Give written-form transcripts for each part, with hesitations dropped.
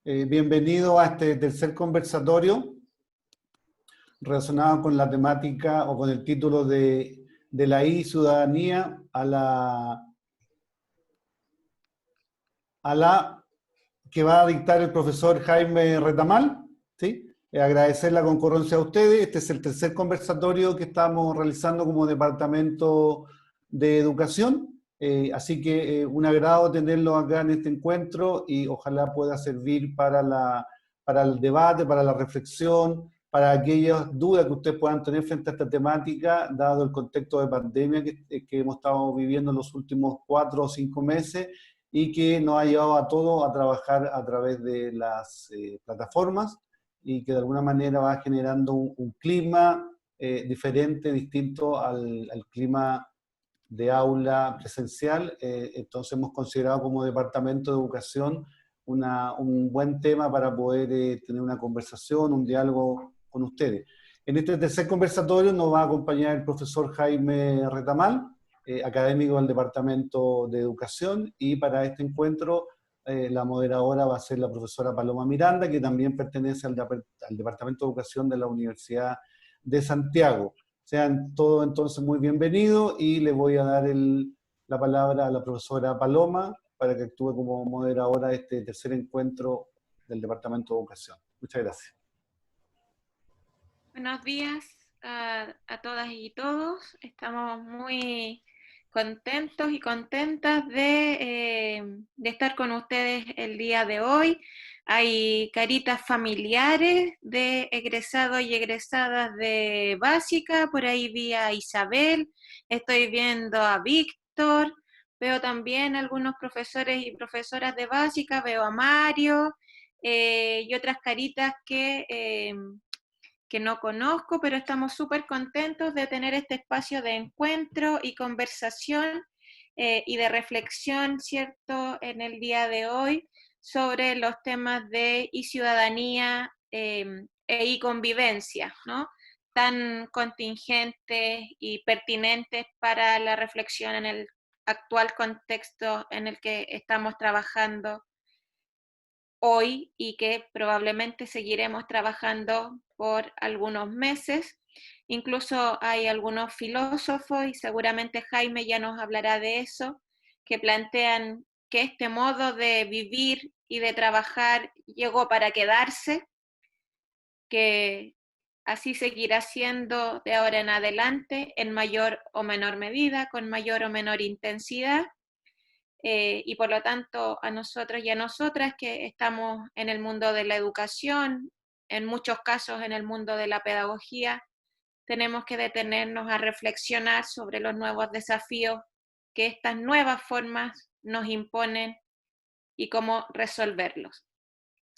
Bienvenido a este tercer conversatorio relacionado con la temática o con el título de la ciudadanía a la que va a dictar el profesor Jaime Retamal, ¿sí? Agradecer la concurrencia a ustedes. Este es el tercer conversatorio que estamos realizando como Departamento de Educación. Así que un agrado tenerlo acá en este encuentro y ojalá pueda servir para el debate, para la reflexión, para aquellas dudas que ustedes puedan tener frente a esta temática, dado el contexto de pandemia que hemos estado viviendo en los últimos 4 o 5 meses y que nos ha llevado a todos a trabajar a través de las plataformas y que de alguna manera va generando un clima diferente, distinto al clima de aula presencial. Entonces hemos considerado como Departamento de Educación un buen tema para poder tener una conversación, un diálogo con ustedes. En este tercer conversatorio nos va a acompañar el profesor Jaime Retamal, académico del Departamento de Educación, y para este encuentro la moderadora va a ser la profesora Paloma Miranda, que también pertenece al Departamento de Educación de la Universidad de Santiago. Sean todos entonces muy bienvenidos y le voy a dar la palabra a la profesora Paloma para que actúe como moderadora de este tercer encuentro del Departamento de Educación. Muchas gracias. Buenos días a todas y todos. Estamos muy contentos y contentas de estar con ustedes el día de hoy. Hay caritas familiares de egresados y egresadas de básica. Por ahí vi a Isabel, estoy viendo a Víctor, veo también algunos profesores y profesoras de básica, veo a Mario y otras caritas que no conozco, pero estamos súper contentos de tener este espacio de encuentro y conversación y de reflexión, ¿cierto?, en el día de hoy sobre los temas de ciudadanía y convivencia, ¿no?, tan contingentes y pertinentes para la reflexión en el actual contexto en el que estamos trabajando hoy y que probablemente seguiremos trabajando por algunos meses. Incluso hay algunos filósofos, y seguramente Jaime ya nos hablará de eso, que plantean que este modo de vivir y de trabajar llegó para quedarse, que así seguirá siendo de ahora en adelante, en mayor o menor medida, con mayor o menor intensidad. Y por lo tanto a nosotros y a nosotras que estamos en el mundo de la educación, en muchos casos en el mundo de la pedagogía, tenemos que detenernos a reflexionar sobre los nuevos desafíos que estas nuevas formas nos imponen y cómo resolverlos.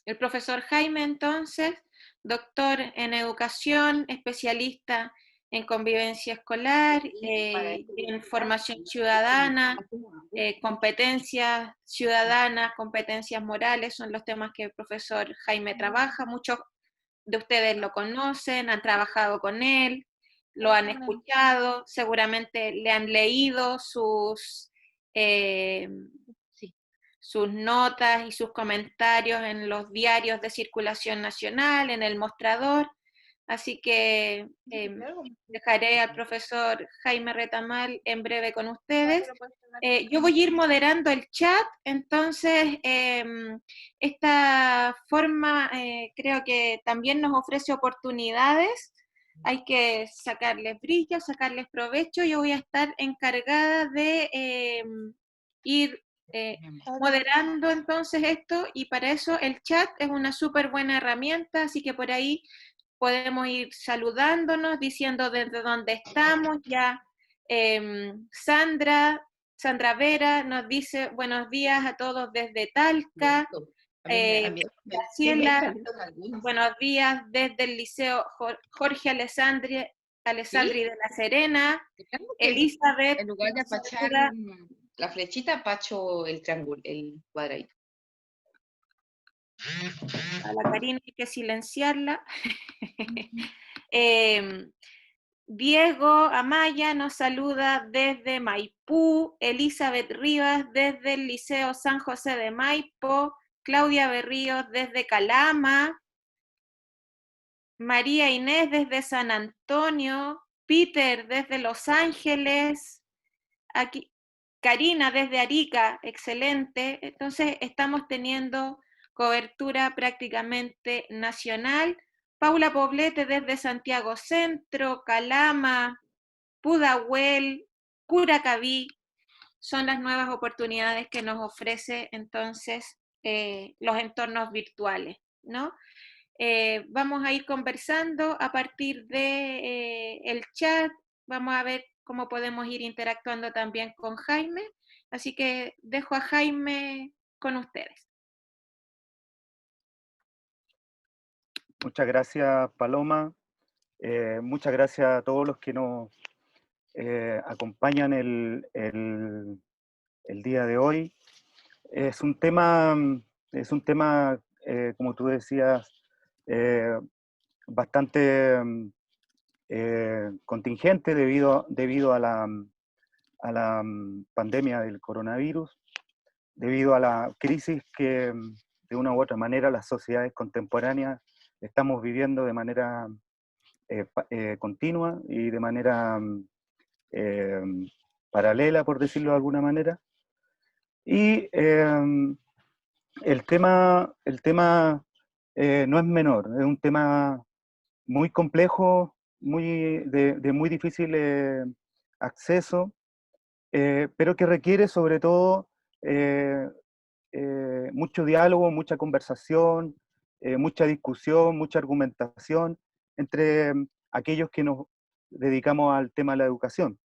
El profesor Jaime, entonces, doctor en educación, especialista en convivencia escolar, en formación ciudadana, competencias ciudadanas, competencias morales, son los temas que el profesor Jaime trabaja. Muchos de ustedes lo conocen, han trabajado con él, lo han escuchado, seguramente le han leído sus notas y sus comentarios en los diarios de circulación nacional, en el mostrador. Así que dejaré al profesor Jaime Retamal en breve con ustedes. Yo voy a ir moderando el chat, entonces esta forma creo que también nos ofrece oportunidades. Hay que sacarles brillo, sacarles provecho. Yo voy a estar encargada de ir moderando entonces esto, y para eso el chat es una súper buena herramienta, así que por ahí podemos ir saludándonos, diciendo desde dónde estamos. Ya Sandra Vera nos dice buenos días a todos desde Talca. Graciela, buenos días desde el Liceo Jorge Alessandri de La Serena. Elizabeth, en lugar de apachar la flechita, apacho el triángulo, el cuadradito. A la Karina hay que silenciarla. Diego Amaya nos saluda desde Maipú, Elizabeth Rivas desde el Liceo San José de Maipo, Claudia Berríos desde Calama, María Inés desde San Antonio, Peter desde Los Ángeles, aquí, Karina desde Arica, excelente. Entonces estamos teniendo cobertura prácticamente nacional. Paula Poblete desde Santiago Centro, Calama, Pudahuel, Curacaví, son las nuevas oportunidades que nos ofrece entonces los entornos virtuales, ¿no? Vamos a ir conversando a partir de el chat, vamos a ver cómo podemos ir interactuando también con Jaime, así que dejo a Jaime con ustedes. Muchas gracias, Paloma. Muchas gracias a todos los que nos acompañan el día de hoy. Es un tema, como tú decías, bastante contingente debido a la pandemia del coronavirus, debido a la crisis que de una u otra manera las sociedades contemporáneas estamos viviendo de manera continua y de manera paralela, por decirlo de alguna manera. Y el tema no es menor, es un tema muy complejo, de muy difícil acceso, pero que requiere sobre todo mucho diálogo, mucha conversación, mucha discusión, mucha argumentación entre aquellos que nos dedicamos al tema de la educación.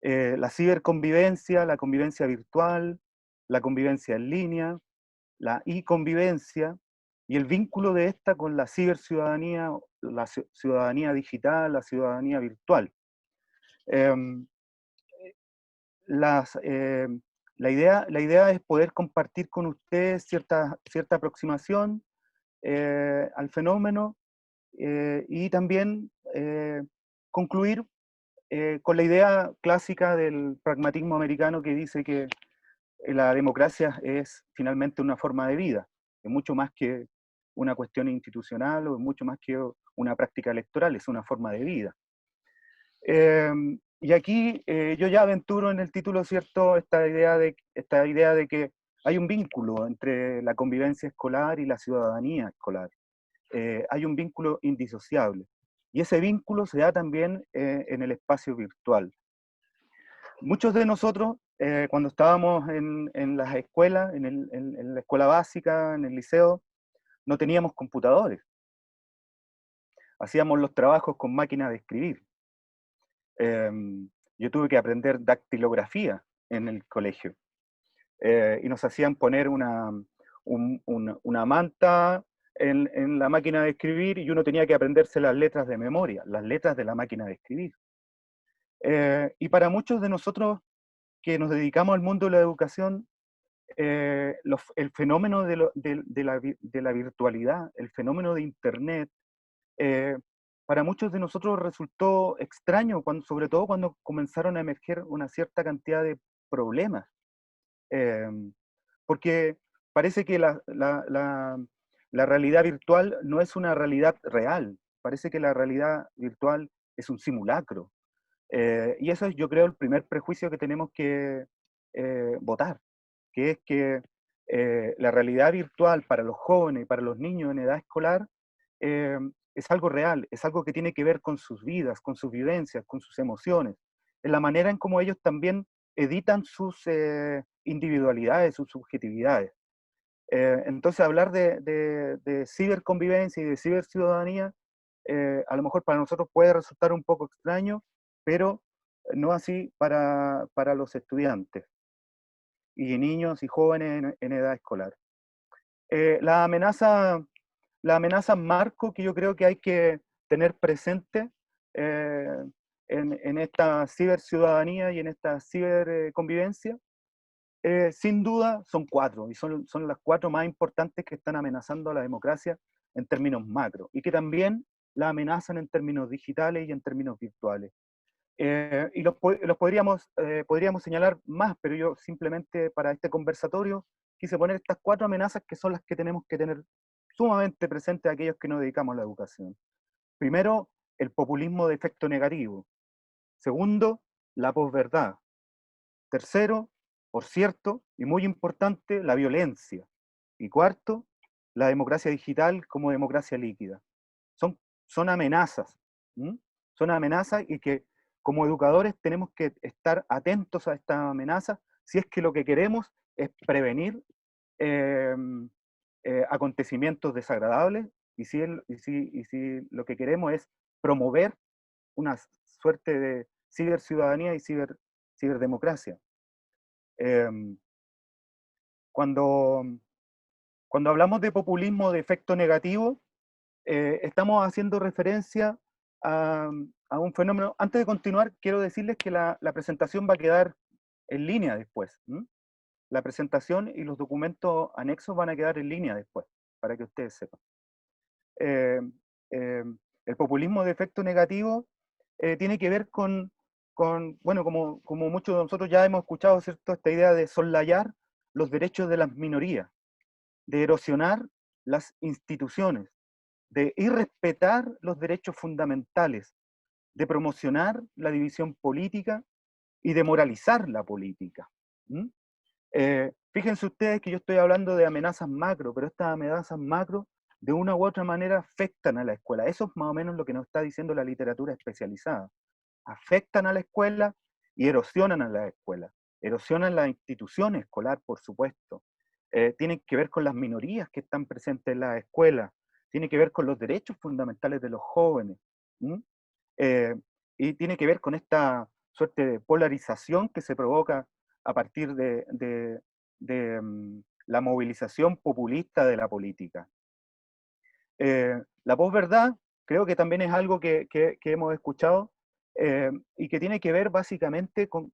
La ciberconvivencia, la convivencia virtual, la convivencia en línea, la e-convivencia y el vínculo de esta con la ciberciudadanía, la ciudadanía digital, la ciudadanía virtual. La idea es poder compartir con ustedes cierta aproximación al fenómeno y también concluir con la idea clásica del pragmatismo americano que dice que la democracia es finalmente una forma de vida, es mucho más que una cuestión institucional o es mucho más que una práctica electoral, es una forma de vida. Y aquí yo ya aventuro en el título, ¿cierto?, esta idea de que hay un vínculo entre la convivencia escolar y la ciudadanía escolar. Hay un vínculo indisociable. Y ese vínculo se da también en el espacio virtual. Muchos de nosotros, cuando estábamos en las escuelas, en la escuela básica, en el liceo, no teníamos computadores. Hacíamos los trabajos con máquina de escribir. Yo tuve que aprender dactilografía en el colegio. Y nos hacían poner una manta en la máquina de escribir y uno tenía que aprenderse las letras de memoria, las letras de la máquina de escribir. Y para muchos de nosotros que nos dedicamos al mundo de la educación, el fenómeno de la virtualidad, el fenómeno de Internet, para muchos de nosotros resultó extraño, sobre todo cuando comenzaron a emerger una cierta cantidad de problemas. Porque parece que la realidad virtual no es una realidad real, parece que la realidad virtual es un simulacro. Y eso es, yo creo, el primer prejuicio que tenemos que votar, que es que la realidad virtual para los jóvenes y para los niños en edad escolar es algo real, es algo que tiene que ver con sus vidas, con sus vivencias, con sus emociones, en la manera en cómo ellos también editan sus individualidades, sus subjetividades. Entonces hablar de ciberconvivencia y de ciberciudadanía a lo mejor para nosotros puede resultar un poco extraño, pero no así para los estudiantes y niños y jóvenes en edad escolar. La amenaza marco que yo creo que hay que tener presente en esta ciberciudadanía y en esta ciberconvivencia, sin duda son 4, y son las 4 más importantes que están amenazando a la democracia en términos macro, y que también la amenazan en términos digitales y en términos virtuales. Y los podríamos señalar más, pero yo simplemente para este conversatorio quise poner estas 4 amenazas que son las que tenemos que tener sumamente presentes aquellos que nos dedicamos a la educación. Primero, el populismo de efecto negativo. Segundo, la posverdad. Tercero, por cierto, y muy importante, la violencia. Y cuarto, la democracia digital como democracia líquida. Son amenazas. Son amenazas y que como educadores tenemos que estar atentos a estas amenazas si es que lo que queremos es prevenir acontecimientos desagradables y si lo que queremos es promover una suerte de ciberciudadanía y ciberdemocracia. Cuando hablamos de populismo de efecto negativo, estamos haciendo referencia a un fenómeno. Antes de continuar, quiero decirles que la presentación va a quedar en línea después. La presentación y los documentos anexos van a quedar en línea después, para que ustedes sepan. El populismo de efecto negativo tiene que ver con bueno, como muchos de nosotros ya hemos escuchado, ¿cierto?, esta idea de soslayar los derechos de las minorías, de erosionar las instituciones, de irrespetar los derechos fundamentales, de promocionar la división política y de moralizar la política. Fíjense ustedes que yo estoy hablando de amenazas macro, pero estas amenazas macro de una u otra manera afectan a la escuela. Eso es más o menos lo que nos está diciendo la literatura especializada. Afectan a la escuela y erosionan a la escuela. Erosionan la institución escolar, por supuesto. Tienen que ver con las minorías que están presentes en la escuela. Tiene que ver con los derechos fundamentales de los jóvenes. Y tiene que ver con esta suerte de polarización que se provoca a partir de la movilización populista de la política. La posverdad creo que también es algo que hemos escuchado y que tiene que ver básicamente con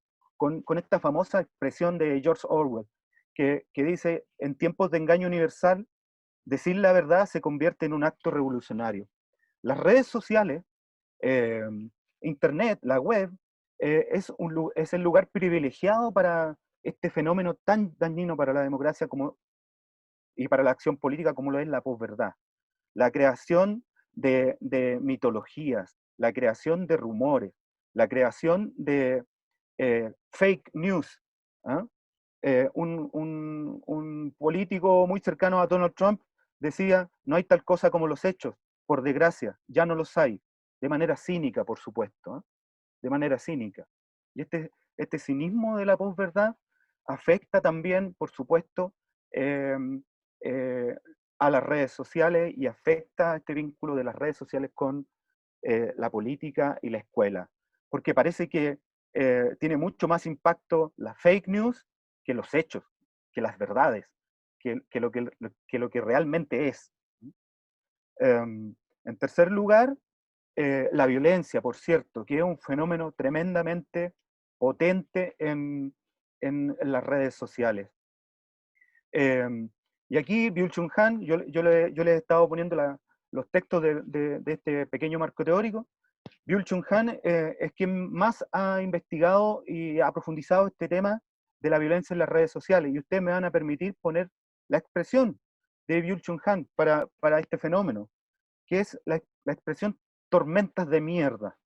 esta famosa expresión de George Orwell, que dice: en tiempos de engaño universal, decir la verdad se convierte en un acto revolucionario. Las redes sociales, Internet, la web, es el lugar privilegiado para este fenómeno tan dañino para la democracia y para la acción política como lo es la posverdad. La creación de mitologías, la creación de rumores, la creación de fake news. Un político muy cercano a Donald Trump decía: no hay tal cosa como los hechos, por desgracia, ya no los hay, de manera cínica, por supuesto, de manera cínica. Y este cinismo de la posverdad afecta también, por supuesto, a las redes sociales y afecta este vínculo de las redes sociales con la política y la escuela, porque parece que tiene mucho más impacto la fake news que los hechos, que las verdades, que lo que realmente es. En tercer lugar, la violencia, por cierto, que es un fenómeno tremendamente potente en las redes sociales. Y aquí Byung-Chul Han, yo le he estado poniendo los textos de este pequeño marco teórico. Byung-Chul Han es quien más ha investigado y ha profundizado este tema de la violencia en las redes sociales, y ustedes me van a permitir poner la expresión de Byung-Chul Han para este fenómeno, que es la expresión tormentas de mierda,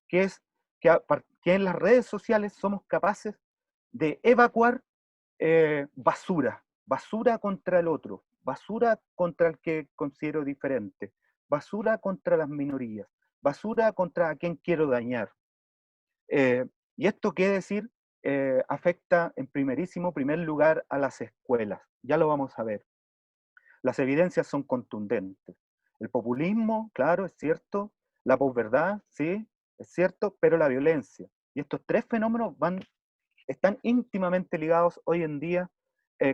que es que en las redes sociales somos capaces de evacuar basura contra el otro, basura contra el que considero diferente, basura contra las minorías, basura contra a quien quiero dañar. Y esto, ¿qué decir? Afecta en primer lugar a las escuelas. Ya lo vamos a ver. Las evidencias son contundentes. El populismo, claro, es cierto. La posverdad, sí, es cierto, pero la violencia. Y estos tres fenómenos están íntimamente ligados hoy en día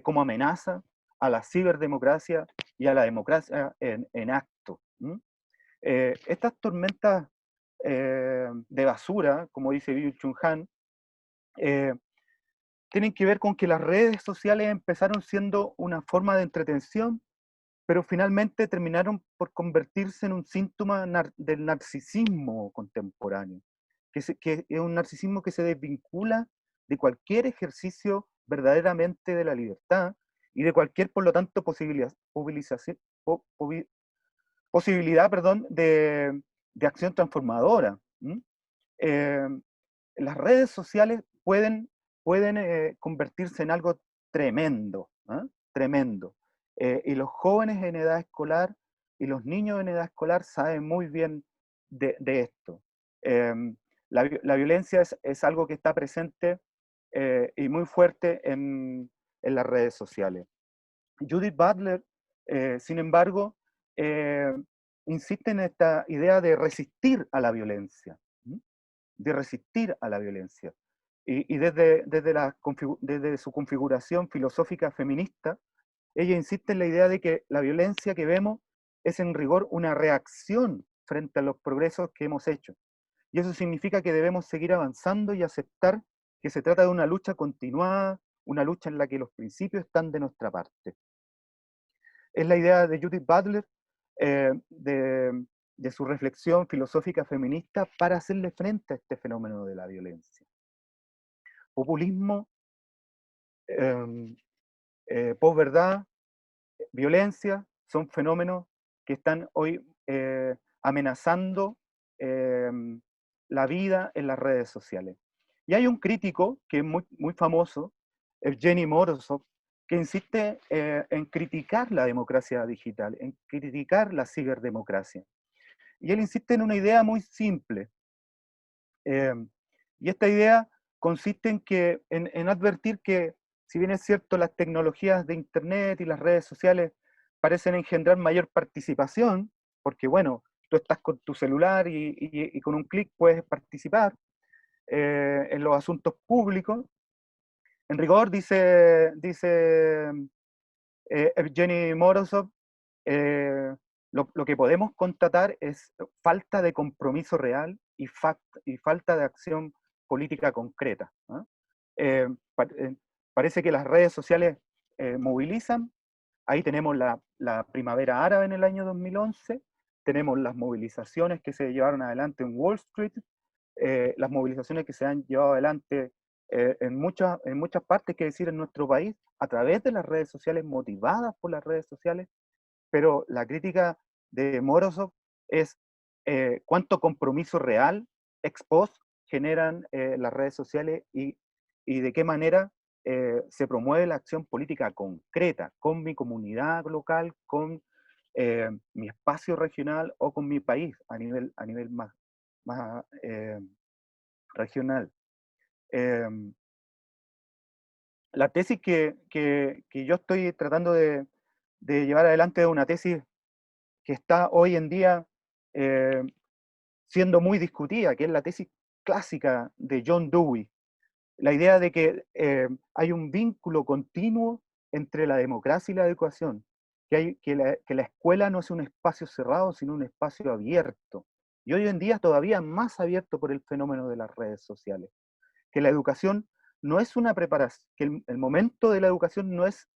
como amenaza a la ciberdemocracia y a la democracia en acto. Estas tormentas de basura, como dice Byung-Chul Han, tienen que ver con que las redes sociales empezaron siendo una forma de entretención, pero finalmente terminaron por convertirse en un síntoma del narcisismo contemporáneo, que es un narcisismo que se desvincula de cualquier ejercicio verdaderamente de la libertad y de cualquier, por lo tanto, posibilidad, perdón, de acción transformadora. Eh, las redes sociales pueden convertirse en algo tremendo, ¿ah? Tremendo. Y los jóvenes en edad escolar y los niños en edad escolar saben muy bien de esto. La violencia es algo que está presente y muy fuerte en las redes sociales. Judith Butler, sin embargo, eh, insiste en esta idea de resistir a la violencia, de resistir a la violencia. Y desde su configuración filosófica feminista, ella insiste en la idea de que la violencia que vemos es en rigor una reacción frente a los progresos que hemos hecho. Y eso significa que debemos seguir avanzando y aceptar que se trata de una lucha continuada, una lucha en la que los principios están de nuestra parte. Es la idea de Judith Butler, de su reflexión filosófica feminista para hacerle frente a este fenómeno de la violencia. Populismo, posverdad, violencia, son fenómenos que están hoy amenazando la vida en las redes sociales. Y hay un crítico que es muy famoso, Evgeny Morozov, que insiste en criticar la democracia digital, en criticar la ciberdemocracia. Y él insiste en una idea muy simple. Y esta idea consiste en advertir que, si bien es cierto, las tecnologías de Internet y las redes sociales parecen engendrar mayor participación, porque bueno, tú estás con tu celular y con un clic puedes participar en los asuntos públicos. En rigor, dice Evgeny Morozov, lo que podemos constatar es falta de compromiso real y falta de acción política concreta. ¿Ah? Eh, pa- eh, Parece que las redes sociales movilizan. Ahí tenemos la primavera árabe en el año 2011, tenemos las movilizaciones que se llevaron adelante en Wall Street, las movilizaciones que se han llevado adelante en muchas partes, que decir, en nuestro país, a través de las redes sociales, motivadas por las redes sociales. Pero la crítica de Morozov es cuánto compromiso real, ex post, generan las redes sociales y de qué manera se promueve la acción política concreta con mi comunidad local, con mi espacio regional o con mi país a nivel más regional. La tesis que yo estoy tratando de llevar adelante es una tesis que está hoy en día siendo muy discutida, que es la tesis clásica de John Dewey. La idea de que hay un vínculo continuo entre la democracia y la educación, que la escuela no es un espacio cerrado, sino un espacio abierto. Y hoy en día todavía más abierto por el fenómeno de las redes sociales. Que la educación no es una preparación, que el momento de la educación no es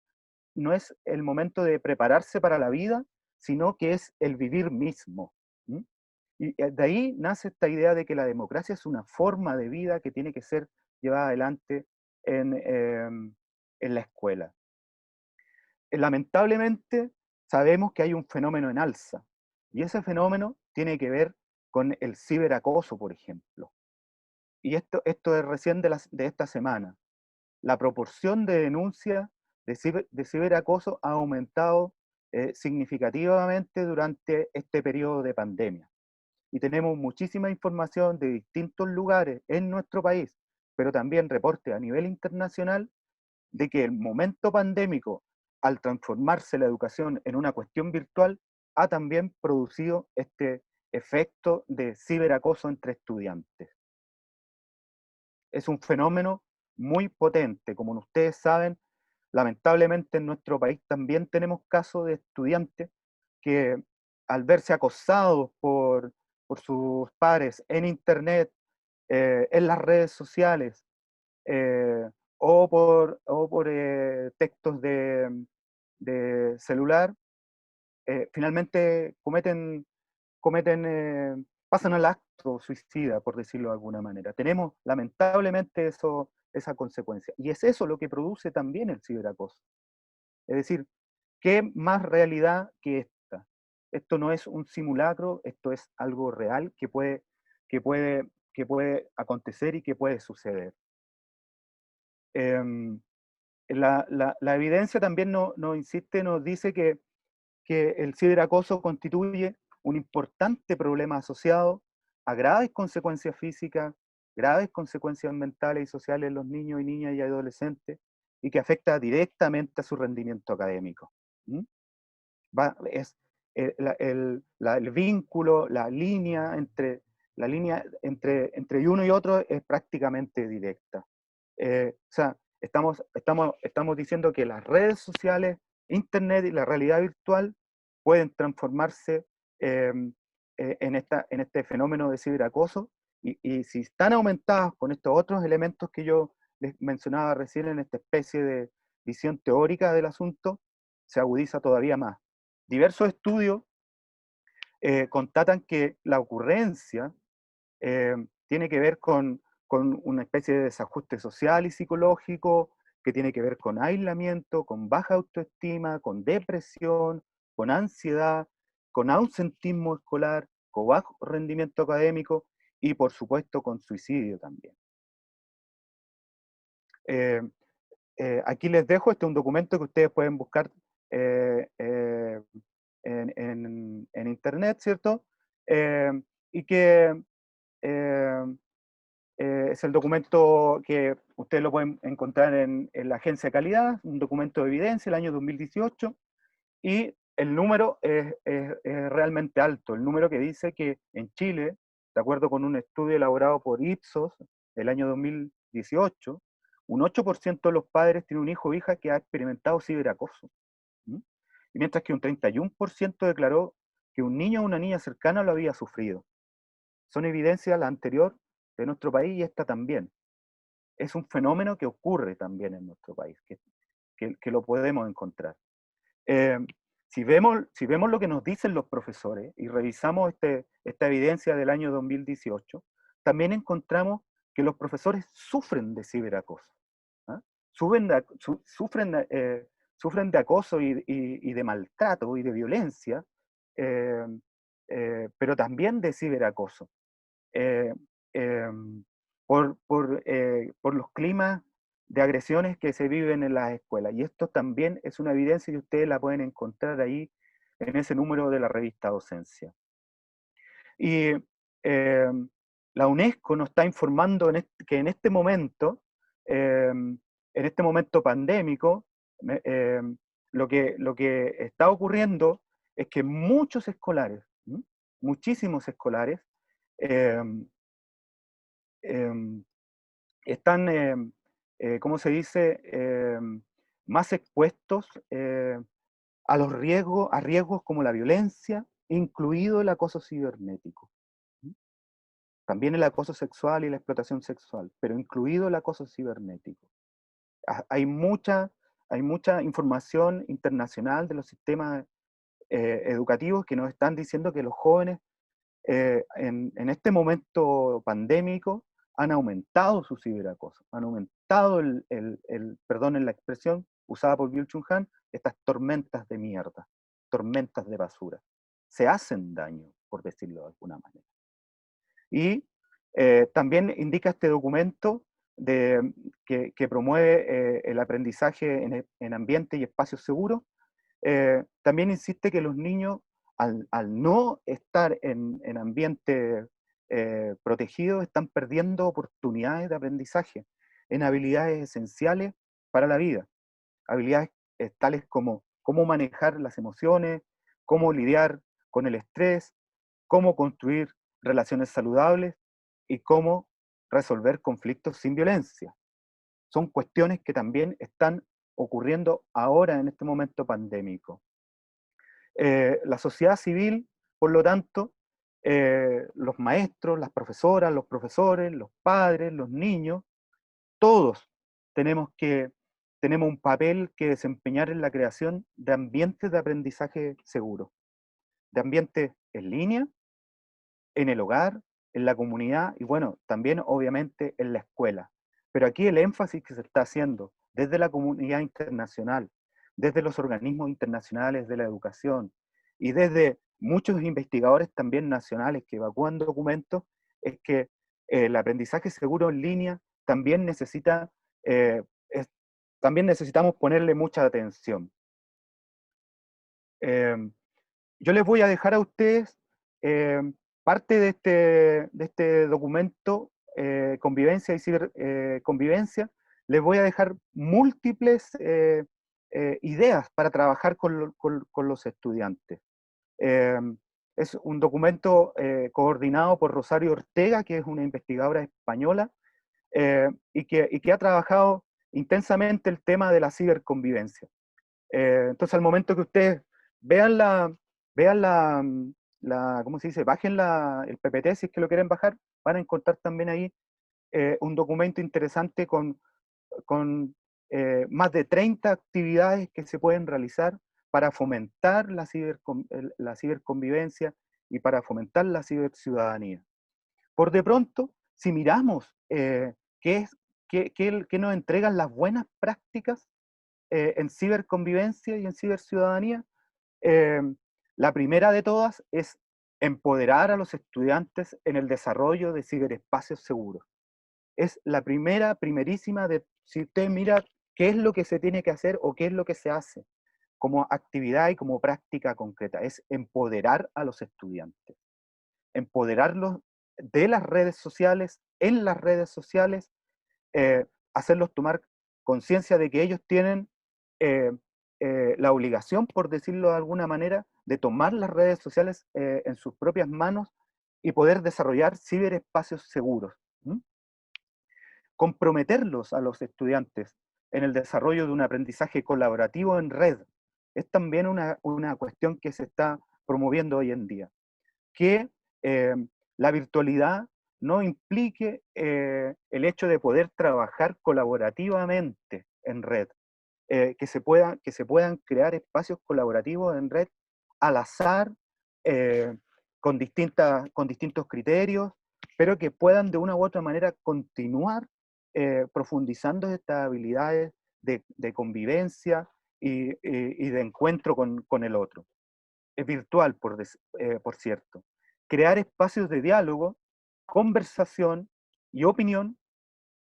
el momento de prepararse para la vida, sino que es el vivir mismo. ¿Mm? Y de ahí nace esta idea de que la democracia es una forma de vida que tiene que ser llevada adelante en la escuela. Lamentablemente, sabemos que hay un fenómeno en alza, y ese fenómeno tiene que ver con el ciberacoso, por ejemplo. Y esto es recién de esta semana. La proporción de denuncias de ciberacoso ha aumentado significativamente durante este periodo de pandemia. Y tenemos muchísima información de distintos lugares en nuestro país, pero también reportes a nivel internacional de que el momento pandémico, al transformarse la educación en una cuestión virtual, ha también producido este efecto de ciberacoso entre estudiantes. Es un fenómeno muy potente. Como ustedes saben, lamentablemente en nuestro país también tenemos casos de estudiantes que, al verse acosados por sus pares en internet, en las redes sociales, o por textos de celular, finalmente pasan al acto suicida, por decirlo de alguna manera. Tenemos lamentablemente esa consecuencia. Y es eso lo que produce también el ciberacoso. Es decir, ¿qué más realidad que esta? Esto no es un simulacro, esto es algo real que puede, que puede acontecer y que puede suceder. Em, la evidencia también nos insiste, nos dice que el ciberacoso constituye un importante problema asociado a graves consecuencias físicas, graves consecuencias mentales y sociales en los niños y niñas y adolescentes, y que afecta directamente a su rendimiento académico. ¿Mm? Es el vínculo, la línea entre uno y otro es prácticamente directa. O sea, estamos diciendo que las redes sociales, Internet y la realidad virtual pueden transformarse eh, en este fenómeno de ciberacoso, y si están aumentadas con estos otros elementos que yo les mencionaba recién en esta especie de visión teórica del asunto, se agudiza todavía más. Diversos estudios constatan que la ocurrencia tiene que ver con una especie de desajuste social y psicológico, que tiene que ver con aislamiento, con baja autoestima, con depresión, con ansiedad, con ausentismo escolar, con bajo rendimiento académico y por supuesto con suicidio también. Aquí les dejo, este es un documento que ustedes pueden buscar en internet, ¿cierto? Y que es el documento que ustedes lo pueden encontrar en la Agencia de Calidad, un documento de evidencia del año 2018, y el número es realmente alto, el número que dice que en Chile, de acuerdo con un estudio elaborado por Ipsos el año 2018, un 8% de los padres tiene un hijo o hija que ha experimentado ciberacoso. ¿Mm? Y mientras que un 31% declaró que un niño o una niña cercana lo había sufrido. Son evidencias la anterior de nuestro país y esta también. Es un fenómeno que ocurre también en nuestro país, que lo podemos encontrar. Eh, si vemos lo que nos dicen los profesores y revisamos esta evidencia del año 2018, también encontramos que los profesores sufren de ciberacoso. ¿Ah? Sufren de acoso y de maltrato y de violencia, eh, pero también de ciberacoso. Eh, eh, por los climas de agresiones que se viven en las escuelas. Y esto también es una evidencia que ustedes la pueden encontrar ahí en ese número de la revista Docencia. Y la UNESCO nos está informando que en este momento pandémico, lo que está ocurriendo es que muchos escolares, muchísimos escolares, eh, eh, están, ¿cómo se dice?, más expuestos a riesgos como la violencia, incluido el acoso cibernético. También el acoso sexual y la explotación sexual, pero incluido el acoso cibernético. Hay mucha información internacional de los sistemas educativos que nos están diciendo que los jóvenes en este momento pandémico han aumentado su ciberacoso, han aumentado perdonen la expresión usada por Byung-Chul Han, estas tormentas de mierda, tormentas de basura. Se hacen daño, por decirlo de alguna manera. Y también indica este documento que promueve el aprendizaje en ambiente y espacios seguros. También insiste que los niños, al no estar en ambiente protegido, están perdiendo oportunidades de aprendizaje en habilidades esenciales para la vida. Habilidades tales como cómo manejar las emociones, cómo lidiar con el estrés, cómo construir relaciones saludables y cómo resolver conflictos sin violencia. Son cuestiones que también están ocurriendo ahora en este momento pandémico. La sociedad civil, por lo tanto, los maestros, las profesoras, los profesores, los padres, los niños, todos tenemos un papel que desempeñar en la creación de ambientes de aprendizaje seguros, de ambientes en línea, en el hogar, en la comunidad y bueno, también obviamente en la escuela. Pero aquí el énfasis que se está haciendo desde la comunidad internacional, desde los organismos internacionales de la educación y desde muchos investigadores también nacionales que evacúan documentos, es que el aprendizaje seguro en línea también necesita, también necesitamos ponerle mucha atención. Yo les voy a dejar a ustedes parte de este documento, Convivencia y Ciberconvivencia. Les voy a dejar múltiples ideas para trabajar con los estudiantes. Es un documento coordinado por Rosario Ortega, que es una investigadora española, y que ha trabajado intensamente el tema de la ciberconvivencia. Entonces, al momento que ustedes vean ¿cómo se dice? Bajen el PPT si es que lo quieren bajar, van a encontrar también ahí un documento interesante con más de 30 actividades que se pueden realizar para fomentar la ciberconvivencia y para fomentar la ciberciudadanía. Por de pronto, si miramos qué nos entregan las buenas prácticas en ciberconvivencia y en ciberciudadanía, la primera de todas es empoderar a los estudiantes en el desarrollo de ciberespacios seguros. Es la primerísima de, si usted mira qué es lo que se tiene que hacer o qué es lo que se hace como actividad y como práctica concreta, es empoderar a los estudiantes, empoderarlos de las redes sociales, en las redes sociales, hacerlos tomar conciencia de que ellos tienen la obligación, por decirlo de alguna manera, de tomar las redes sociales en sus propias manos y poder desarrollar ciberespacios seguros. Comprometerlos a los estudiantes en el desarrollo de un aprendizaje colaborativo en red es también una cuestión que se está promoviendo hoy en día. Que la virtualidad no implique el hecho de poder trabajar colaborativamente en red, que se puedan crear espacios colaborativos en red al azar, con distintos criterios, pero que puedan de una u otra manera continuar profundizando estas habilidades de convivencia y de encuentro con el otro. Es virtual, por cierto. Crear espacios de diálogo, conversación y opinión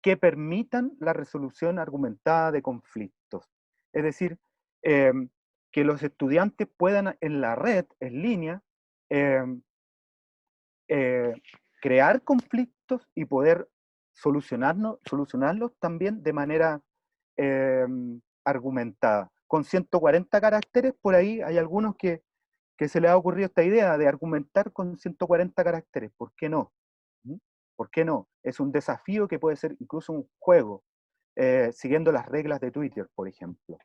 que permitan la resolución argumentada de conflictos. Es decir, que los estudiantes puedan en la red, en línea, crear conflictos y poder solucionarlos también de manera argumentada. Con 140 caracteres, por ahí hay algunos que se les ha ocurrido esta idea de argumentar con 140 caracteres. ¿Por qué no? ¿Por qué no? Es un desafío que puede ser incluso un juego, siguiendo las reglas de Twitter, por ejemplo.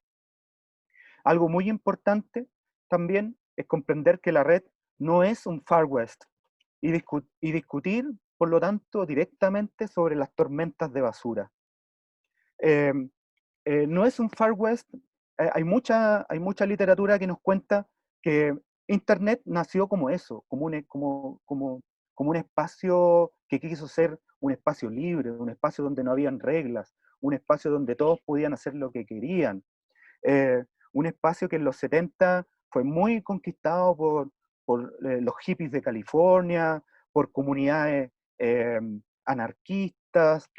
Algo muy importante también es comprender que la red no es un Far West y discutir, por lo tanto, directamente sobre las tormentas de basura. No es un Far West, hay mucha literatura que nos cuenta que Internet nació como eso, como un espacio que quiso ser un espacio libre, un espacio donde no habían reglas, un espacio donde todos podían hacer lo que querían. Un espacio que en los 70 fue muy conquistado por los hippies de California, por comunidades anarquistas,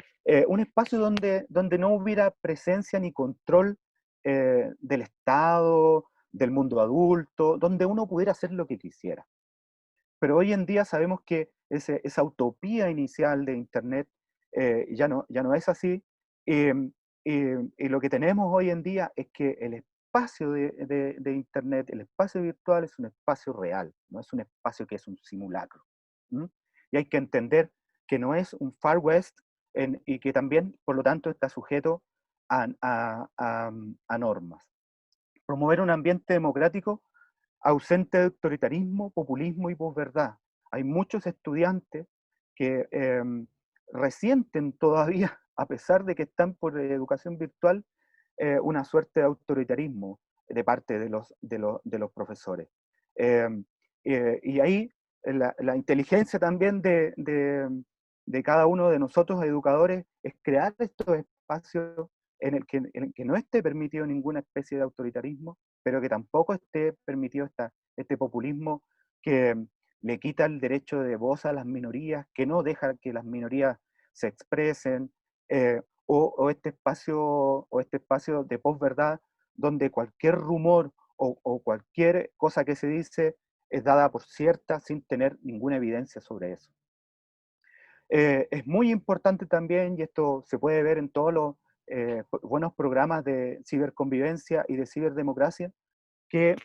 un espacio donde no hubiera presencia ni control del Estado, del mundo adulto, donde uno pudiera hacer lo que quisiera. Pero hoy en día sabemos que esa utopía inicial de Internet ya no es así, y lo que tenemos hoy en día es que el espacio de Internet, el espacio virtual es un espacio real, no es un espacio que es un simulacro. Y hay que entender que no es un Far West y que también, por lo tanto, está sujeto a normas. Promover un ambiente democrático ausente de autoritarismo, populismo y posverdad. Hay muchos estudiantes que resienten todavía, a pesar de que están por educación virtual, una suerte de autoritarismo de parte de los profesores. Y ahí la inteligencia también de cada uno de nosotros, educadores, es crear estos espacios en el que no esté permitido ninguna especie de autoritarismo, pero que tampoco esté permitido este populismo que le quita el derecho de voz a las minorías, que no deja que las minorías se expresen, o este espacio de posverdad, donde cualquier rumor o cualquier cosa que se dice es dada por cierta sin tener ninguna evidencia sobre eso. Es muy importante también, y esto se puede ver en todos los buenos programas de ciberconvivencia y de ciberdemocracia, que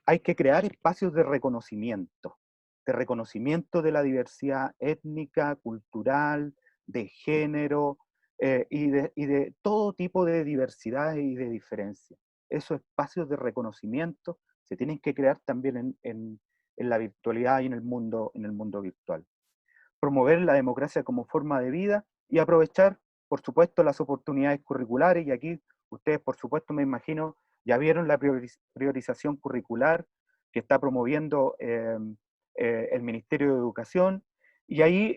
hay que crear espacios de reconocimiento de la diversidad étnica, cultural, de género, y de todo tipo de diversidad y de diferencia. Esos espacios de reconocimiento se tienen que crear también en la virtualidad y en el mundo virtual. Promover la democracia como forma de vida y aprovechar, por supuesto, las oportunidades curriculares, y aquí ustedes, por supuesto, me imagino, ya vieron la priorización curricular que está promoviendo el Ministerio de Educación, y ahí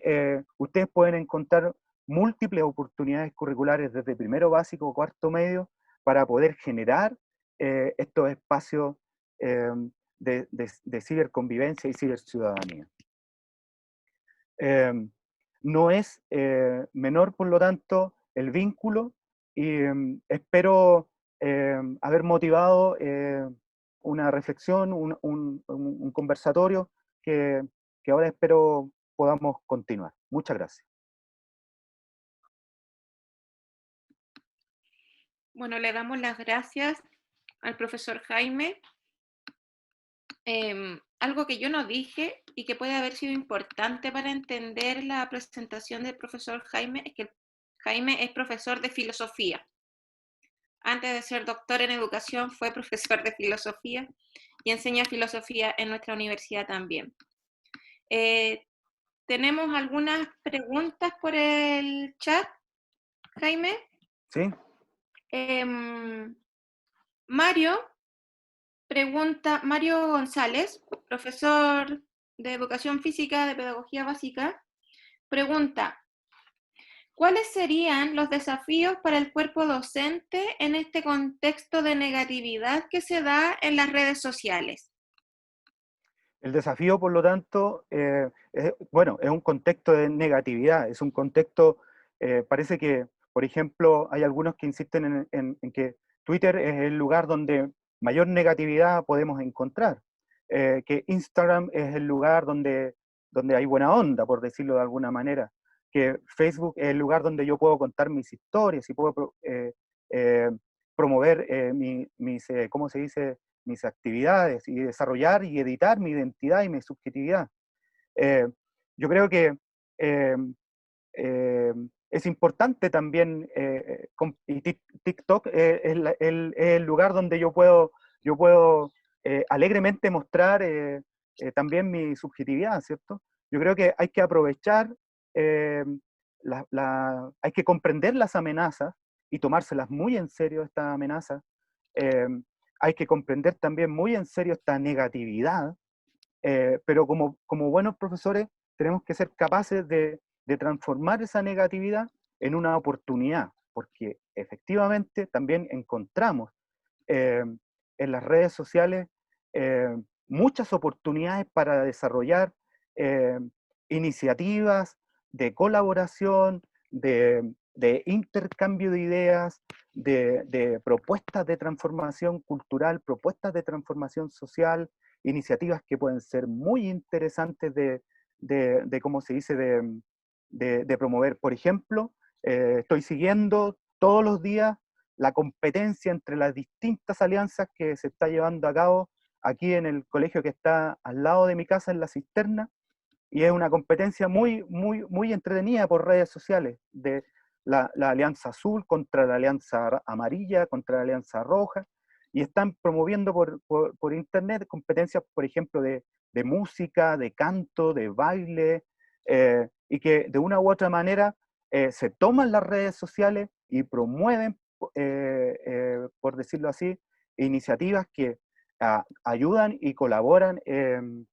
ustedes pueden encontrar múltiples oportunidades curriculares desde primero básico, cuarto medio, para poder generar estos espacios de ciberconvivencia y ciberciudadanía. No es menor, por lo tanto, el vínculo, y espero haber motivado una reflexión, un conversatorio que ahora espero podamos continuar. Muchas gracias. Bueno, le damos las gracias al profesor Jaime. Algo que yo no dije y que puede haber sido importante para entender la presentación del profesor Jaime es que Jaime es profesor de filosofía. Antes de ser doctor en educación fue profesor de filosofía y enseña filosofía en nuestra universidad también. Tenemos algunas preguntas por el chat, Jaime. ¿Sí? Mario Mario González, profesor de Educación Física de Pedagogía Básica, pregunta, ¿cuáles serían los desafíos para el cuerpo docente en este contexto de negatividad que se da en las redes sociales? El desafío, por lo tanto, es un contexto de negatividad, es un contexto, parece que, por ejemplo, hay algunos que insisten en que Twitter es el lugar donde mayor negatividad podemos encontrar, que Instagram es el lugar donde hay buena onda, por decirlo de alguna manera, que Facebook es el lugar donde yo puedo contar mis historias y puedo promover ¿cómo se dice?, mis actividades y desarrollar y editar mi identidad y mi subjetividad. Yo creo que es importante también, y TikTok es el lugar donde yo puedo alegremente mostrar también mi subjetividad, ¿cierto? Yo creo que hay que aprovechar, hay que comprender las amenazas y tomárselas muy en serio, estas amenazas. Hay que comprender también muy en serio esta negatividad, pero como buenos profesores tenemos que ser capaces de transformar esa negatividad en una oportunidad, porque efectivamente también encontramos en las redes sociales muchas oportunidades para desarrollar eh, iniciativas de colaboración, de intercambio de ideas, de propuestas de transformación cultural, propuestas de transformación social, iniciativas que pueden ser muy interesantes de ¿cómo se dice?, de promover. Por ejemplo, estoy siguiendo todos los días la competencia entre las distintas alianzas que se está llevando a cabo aquí en el colegio que está al lado de mi casa, en La Cisterna, y es una competencia muy, muy, muy entretenida por redes sociales, de la Alianza Azul contra la Alianza Amarilla, contra la Alianza Roja, y están promoviendo por internet competencias, por ejemplo, de música, de canto, de baile, y que de una u otra manera se toman las redes sociales y promueven, por decirlo así, iniciativas que ayudan y colaboran en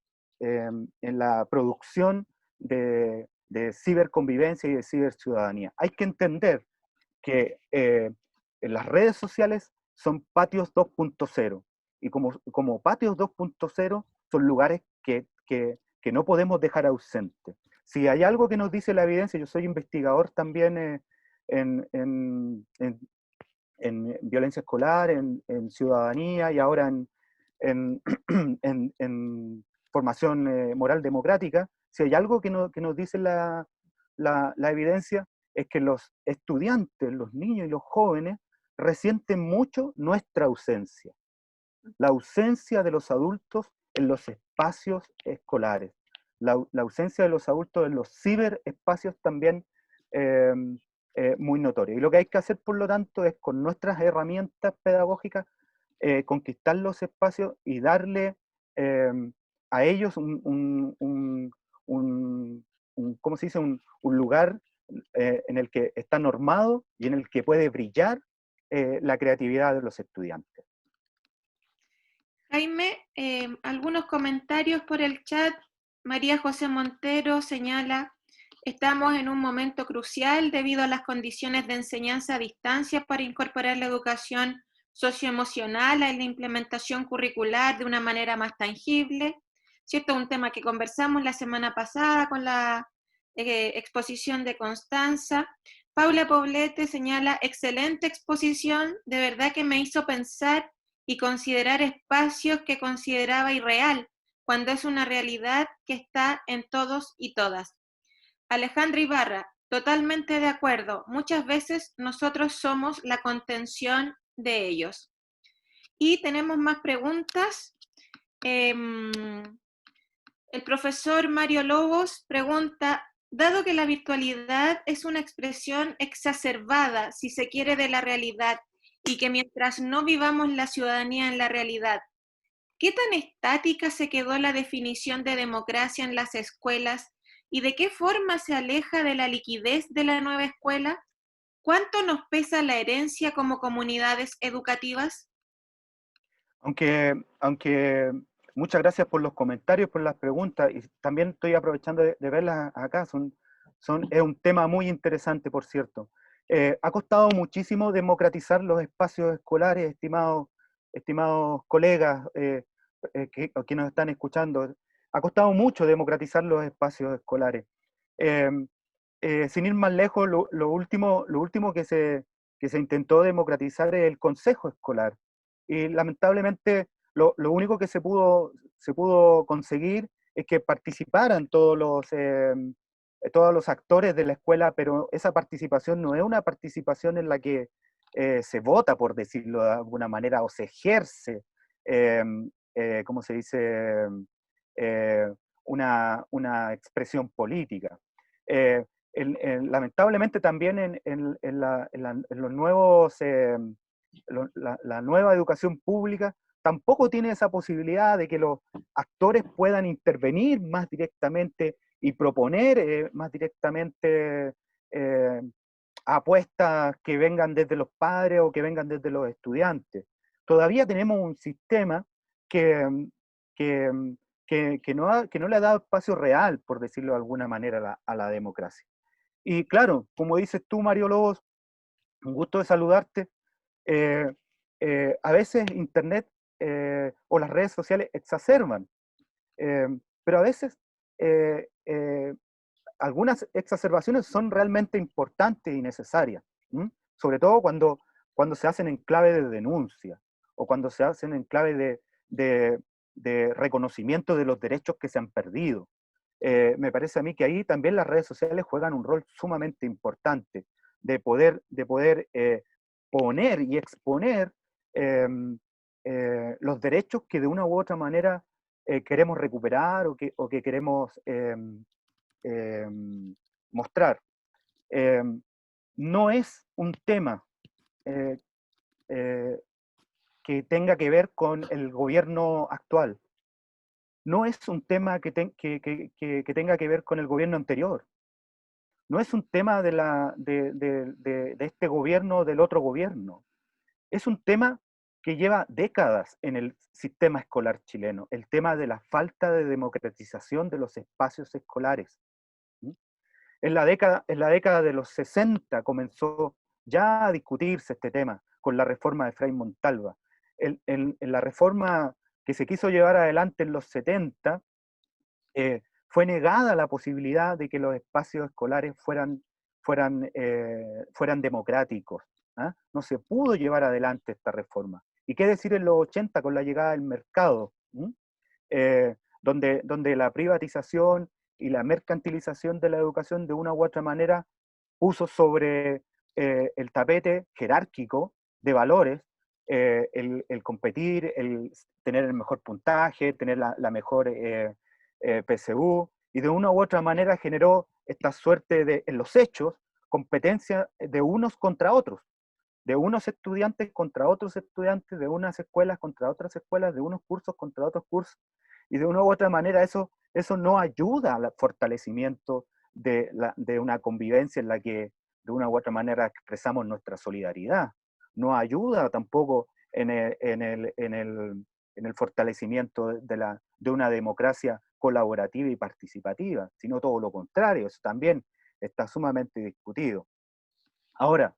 la producción de ciberconvivencia y de ciberciudadanía. Hay que entender que las redes sociales son patios 2.0, y como patios 2.0 son lugares que no podemos dejar ausentes. Si hay algo que nos dice la evidencia, yo soy investigador también en, en, en, en violencia escolar, en ciudadanía y ahora en, en formación moral democrática. Si hay algo que nos dice la evidencia, es que los estudiantes, los niños y los jóvenes resienten mucho nuestra ausencia, la ausencia de los adultos en los espacios escolares, la ausencia de los adultos en los ciberespacios también eh, muy notoria. Y lo que hay que hacer, por lo tanto, es con nuestras herramientas pedagógicas conquistar los espacios y darle a ellos ¿cómo se dice? Un lugar en el que está normado y en el que puede brillar la creatividad de los estudiantes. Jaime, algunos comentarios por el chat. María José Montero señala: estamos en un momento crucial debido a las condiciones de enseñanza a distancia para incorporar la educación socioemocional en la implementación curricular de una manera más tangible. Esto es un tema que conversamos la semana pasada con la exposición de Constanza. Paula Poblete señala: excelente exposición, de verdad que me hizo pensar y considerar espacios que consideraba irreal, cuando es una realidad que está en todos y todas. Alejandra Ibarra: totalmente de acuerdo, muchas veces nosotros somos la contención de ellos. Y tenemos más preguntas. El profesor Mario Lobos pregunta: dado que la virtualidad es una expresión exacerbada, si se quiere, de la realidad, y que mientras no vivamos la ciudadanía en la realidad, ¿qué tan estática se quedó la definición de democracia en las escuelas y de qué forma se aleja de la liquidez de la nueva escuela? ¿Cuánto nos pesa la herencia como comunidades educativas? Aunque muchas gracias por los comentarios, por las preguntas, y también estoy aprovechando de verlas acá, es un tema muy interesante, por cierto. Ha costado muchísimo democratizar los espacios escolares, estimados colegas que nos están escuchando. Ha costado mucho democratizar los espacios escolares. Sin ir más lejos, lo último que se intentó democratizar es el consejo escolar. Y lamentablemente lo único que se pudo conseguir es que participaran todos los actores de la escuela, pero esa participación no es una participación en la que se vota, por decirlo de alguna manera, o se ejerce, ¿cómo se dice?, una expresión política. Lamentablemente también en los nuevos... la nueva educación pública tampoco tiene esa posibilidad de que los actores puedan intervenir más directamente y proponer más directamente apuestas que vengan desde los padres o que vengan desde los estudiantes. Todavía tenemos un sistema que, que, que no le ha dado espacio real, por decirlo de alguna manera, a la democracia. Y claro, como dices tú, Mario Lobos, un gusto de saludarte. A veces Internet o las redes sociales exacerban, pero a veces algunas exacerbaciones son realmente importantes y necesarias, sobre todo cuando se hacen en clave de denuncia o cuando se hacen en clave de reconocimiento de los derechos que se han perdido. Me parece a mí que ahí también las redes sociales juegan un rol sumamente importante de poder poner y exponer los derechos que de una u otra manera queremos recuperar o que queremos mostrar. No es un tema que tenga que ver con el gobierno actual. No es un tema que tenga que ver con el gobierno anterior. No es un tema de este gobierno o del otro gobierno. Es un tema que lleva décadas en el sistema escolar chileno, el tema de la falta de democratización de los espacios escolares. En la década de los 60 comenzó ya a discutirse este tema con la reforma de Frei Montalva. En la reforma que se quiso llevar adelante en los 70, fue negada la posibilidad de que los espacios escolares fueran democráticos. ¿Ah? No se pudo llevar adelante esta reforma. ¿Y qué decir en los 80 con la llegada del mercado? Donde la privatización y la mercantilización de la educación de una u otra manera puso sobre el tapete jerárquico de valores el competir, el tener el mejor puntaje, tener la mejor PSU, y de una u otra manera generó esta suerte de, en los hechos, competencia de unos contra otros, de unos estudiantes contra otros estudiantes, de unas escuelas contra otras escuelas, de unos cursos contra otros cursos, y de una u otra manera eso no ayuda al fortalecimiento de una convivencia en la que de una u otra manera expresamos nuestra solidaridad. No ayuda tampoco en el fortalecimiento de una democracia colaborativa y participativa, sino todo lo contrario. Eso también está sumamente discutido. Ahora,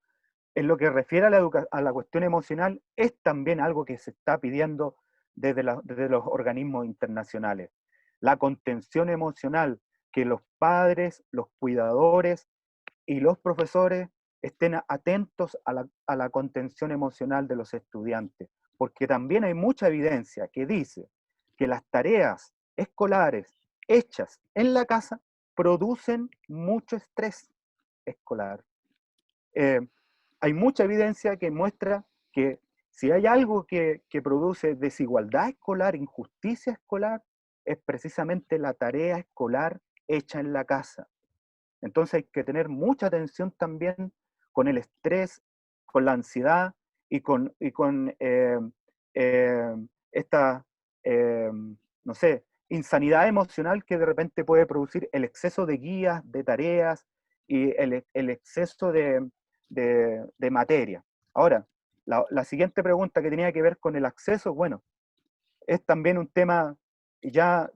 en lo que refiere a la cuestión emocional, es también algo que se está pidiendo desde los organismos internacionales. La contención emocional, que los padres, los cuidadores y los profesores estén atentos a la contención emocional de los estudiantes, porque también hay mucha evidencia que dice que las tareas escolares hechas en la casa producen mucho estrés escolar. Hay mucha evidencia que muestra que si hay algo que produce desigualdad escolar, injusticia escolar, es precisamente la tarea escolar hecha en la casa. Entonces hay que tener mucha atención también con el estrés, con la ansiedad y con esta, no sé, insanidad emocional que de repente puede producir el exceso de guías, de tareas y el exceso de materia. Ahora, la siguiente pregunta que tenía que ver con el acceso, bueno, es también un tema ya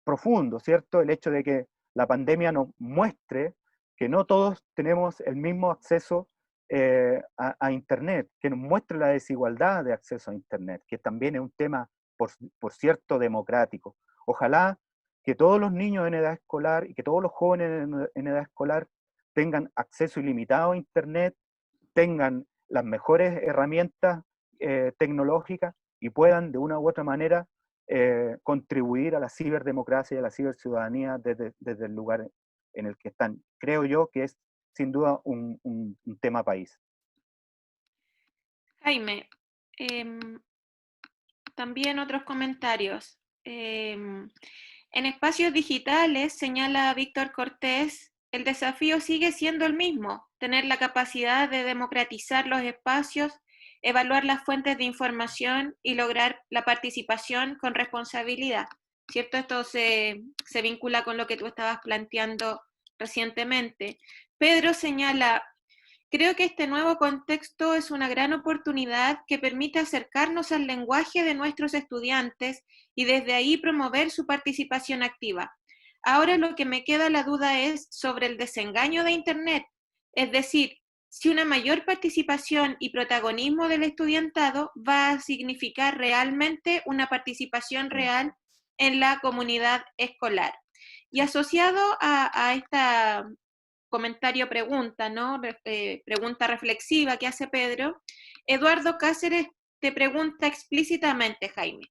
profundo, ¿cierto? El hecho de que la pandemia nos muestre que no todos tenemos el mismo acceso a Internet, que nos muestre la desigualdad de acceso a Internet, que también es un tema, por cierto, democrático. Ojalá que todos los niños en edad escolar y que todos los jóvenes en edad escolar tengan acceso ilimitado a Internet, tengan las mejores herramientas tecnológicas y puedan de una u otra manera contribuir a la ciberdemocracia y a la ciberciudadanía desde el lugar en el que están. Creo yo que es sin duda un tema país. Jaime, también otros comentarios. En espacios digitales, señala Víctor Cortés, el desafío sigue siendo el mismo, tener la capacidad de democratizar los espacios, evaluar las fuentes de información y lograr la participación con responsabilidad. ¿Cierto? Esto se vincula con lo que tú estabas planteando recientemente. Pedro señala, creo que este nuevo contexto es una gran oportunidad que permite acercarnos al lenguaje de nuestros estudiantes y desde ahí promover su participación activa. Ahora lo que me queda la duda es sobre el desengaño de Internet, es decir, si una mayor participación y protagonismo del estudiantado va a significar realmente una participación real en la comunidad escolar. Y asociado a esta comentario pregunta, ¿no? Pregunta reflexiva que hace Pedro, Eduardo Cáceres te pregunta explícitamente, Jaime,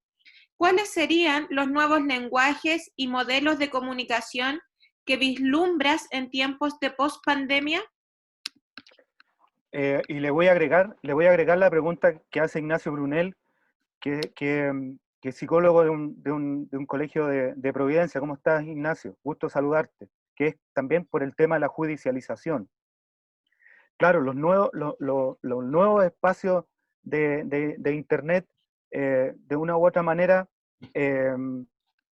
¿cuáles serían los nuevos lenguajes y modelos de comunicación que vislumbras en tiempos de post-pandemia? Y le voy a agregar la pregunta que hace Ignacio Brunel, que es psicólogo de un colegio de Providencia. ¿Cómo estás, Ignacio? Gusto saludarte. Que es también por el tema de la judicialización. Claro, los nuevos espacios de Internet, de una u otra manera,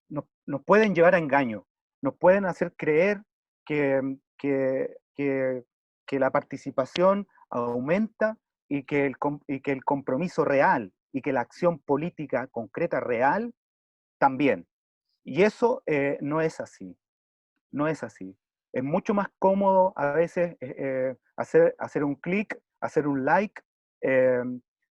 nos pueden llevar a engaño, nos pueden hacer creer que la participación aumenta y que el compromiso real y que la acción política concreta real también. Y eso no es así, no es así. Es mucho más cómodo a veces hacer un clic, hacer un like, eh,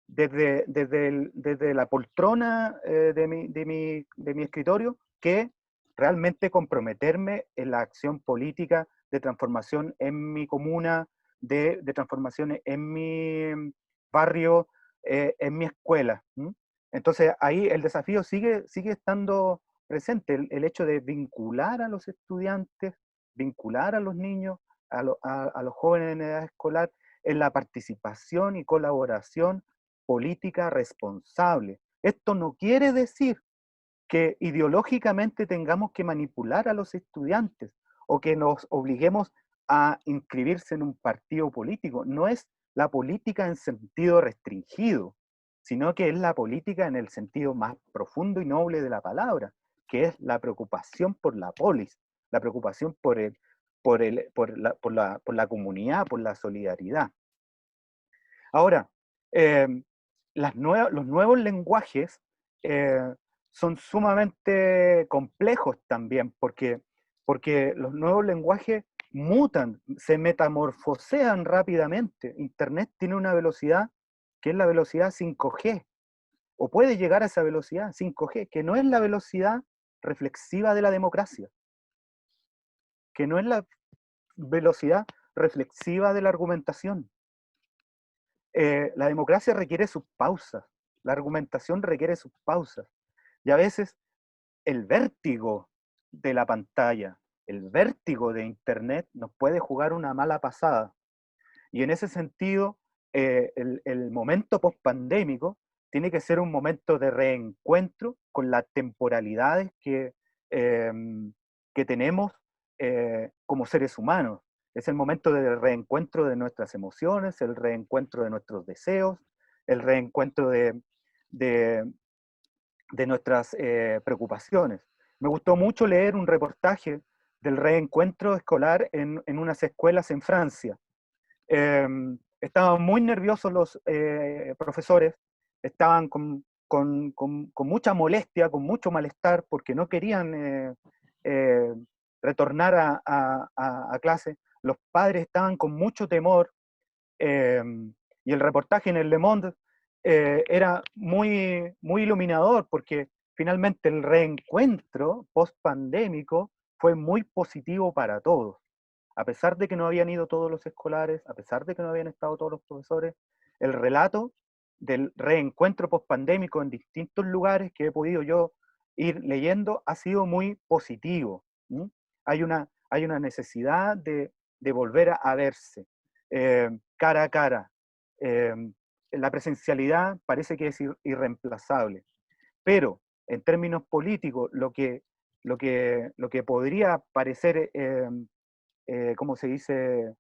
desde la poltrona de mi escritorio, que realmente comprometerme en la acción política de transformación en mi comuna, de transformaciones en mi barrio, en mi escuela. ¿Mm? Entonces ahí el desafío sigue estando presente, el hecho de vincular a los estudiantes, vincular a los niños, a los jóvenes en edad escolar, en la participación y colaboración política responsable. Esto no quiere decir que ideológicamente tengamos que manipular a los estudiantes o que nos obliguemos a inscribirse en un partido político. No es la política en sentido restringido, sino que es la política en el sentido más profundo y noble de la palabra, que es la preocupación por la polis, la preocupación por la comunidad, por la solidaridad. Ahora, los nuevos lenguajes son sumamente complejos también, porque los nuevos lenguajes mutan, se metamorfosean rápidamente. Internet tiene una velocidad que es la velocidad 5G, o puede llegar a esa velocidad 5G, que no es la velocidad reflexiva de la democracia, que no es la velocidad reflexiva de la argumentación. La democracia requiere sus pausas, la argumentación requiere sus pausas, y a veces el vértigo de la pantalla, el vértigo de Internet nos puede jugar una mala pasada. Y en ese sentido, el momento post-pandémico tiene que ser un momento de reencuentro con las temporalidades que tenemos como seres humanos. Es el momento de reencuentro de nuestras emociones, el reencuentro de nuestros deseos, el reencuentro de nuestras preocupaciones. Me gustó mucho leer un reportaje del reencuentro escolar en unas escuelas en Francia. Estaban muy nerviosos los profesores, estaban con mucha molestia, con mucho malestar, porque no querían eh, retornar a clase. Los padres estaban con mucho temor, y el reportaje en el Le Monde era muy iluminador, porque finalmente el reencuentro post-pandémico fue muy positivo para todos. A pesar de que no habían ido todos los escolares, a pesar de que no habían estado todos los profesores, el relato del reencuentro post-pandémico en distintos lugares que he podido yo ir leyendo ha sido muy positivo. ¿Mm? Hay una necesidad de volver a verse cara a cara. La presencialidad parece que es irreemplazable, pero en términos políticos, lo que podría parecer ¿cómo se dice?,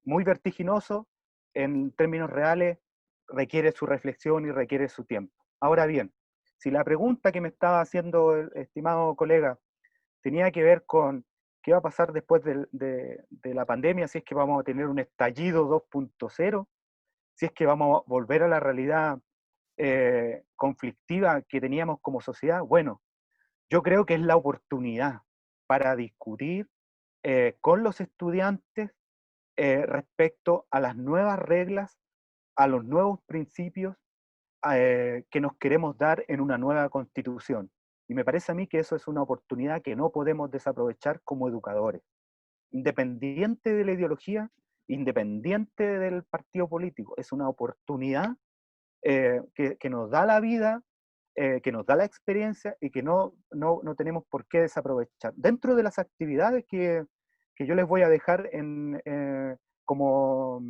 muy vertiginoso, en términos reales, requiere su reflexión y requiere su tiempo. Ahora bien, si la pregunta que me estaba haciendo el estimado colega tenía que ver con qué va a pasar después de la pandemia, si es que vamos a tener un estallido 2.0, si es que vamos a volver a la realidad conflictiva que teníamos como sociedad, bueno, yo creo que es la oportunidad para discutir con los estudiantes respecto a las nuevas reglas, a los nuevos principios que nos queremos dar en una nueva constitución. Y me parece a mí que eso es una oportunidad que no podemos desaprovechar como educadores. Independiente de la ideología, independiente del partido político, es una oportunidad que nos da la vida, que nos da la experiencia y que no tenemos por qué desaprovechar. Dentro de las actividades que yo les voy a dejar ¿cómo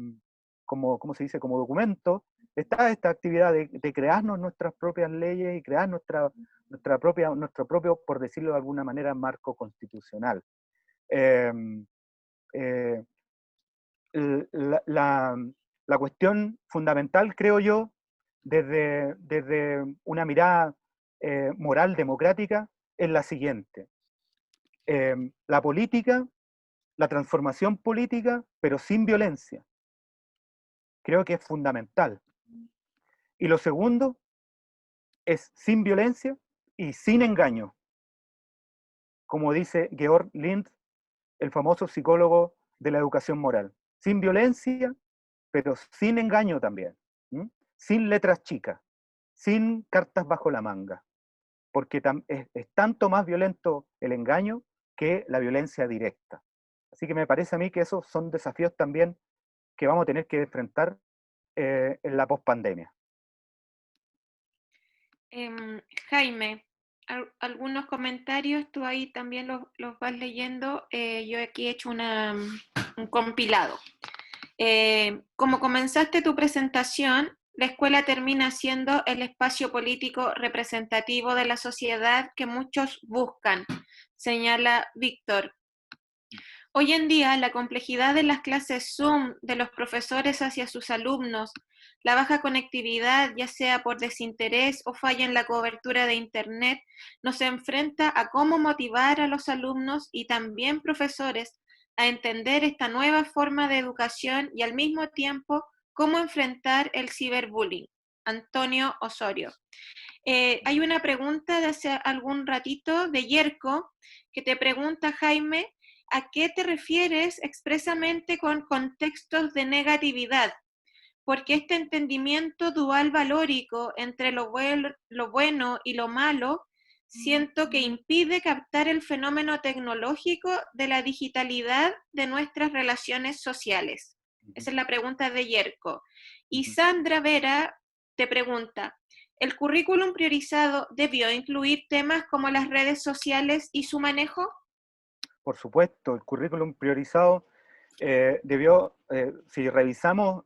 se dice?, como documento, está esta actividad de crearnos nuestras propias leyes y crear nuestro propio, por decirlo de alguna manera, marco constitucional. Eh, eh, la cuestión fundamental, creo yo, desde una mirada moral democrática, es la siguiente. La política, la transformación política, pero sin violencia. Creo que es fundamental. Y lo segundo es sin violencia y sin engaño. Como dice Georg Lind, el famoso psicólogo de la educación moral. Sin violencia, pero sin engaño también. ¿Mm? Sin letras chicas, sin cartas bajo la manga, porque es tanto más violento el engaño que la violencia directa. Así que me parece a mí que esos son desafíos también que vamos a tener que enfrentar en la pospandemia. Jaime, algunos comentarios, tú ahí también los vas leyendo. Yo aquí he hecho un compilado. Como comenzaste tu presentación, la escuela termina siendo el espacio político representativo de la sociedad que muchos buscan, señala Víctor. Hoy en día, la complejidad de las clases Zoom de los profesores hacia sus alumnos, la baja conectividad, ya sea por desinterés o falla en la cobertura de Internet, nos enfrenta a cómo motivar a los alumnos y también profesores a entender esta nueva forma de educación y al mismo tiempo cómo enfrentar el ciberbullying. Antonio Osorio. Hay una pregunta de hace algún ratito de Yerko que te pregunta, Jaime, ¿a qué te refieres expresamente con contextos de negatividad? Porque este entendimiento dual valórico entre lo bueno y lo malo, siento que impide captar el fenómeno tecnológico de la digitalidad de nuestras relaciones sociales. Esa es la pregunta de Yerko. Y Sandra Vera te pregunta, ¿el currículum priorizado debió incluir temas como las redes sociales y su manejo? Por supuesto, el currículum priorizado debió, si revisamos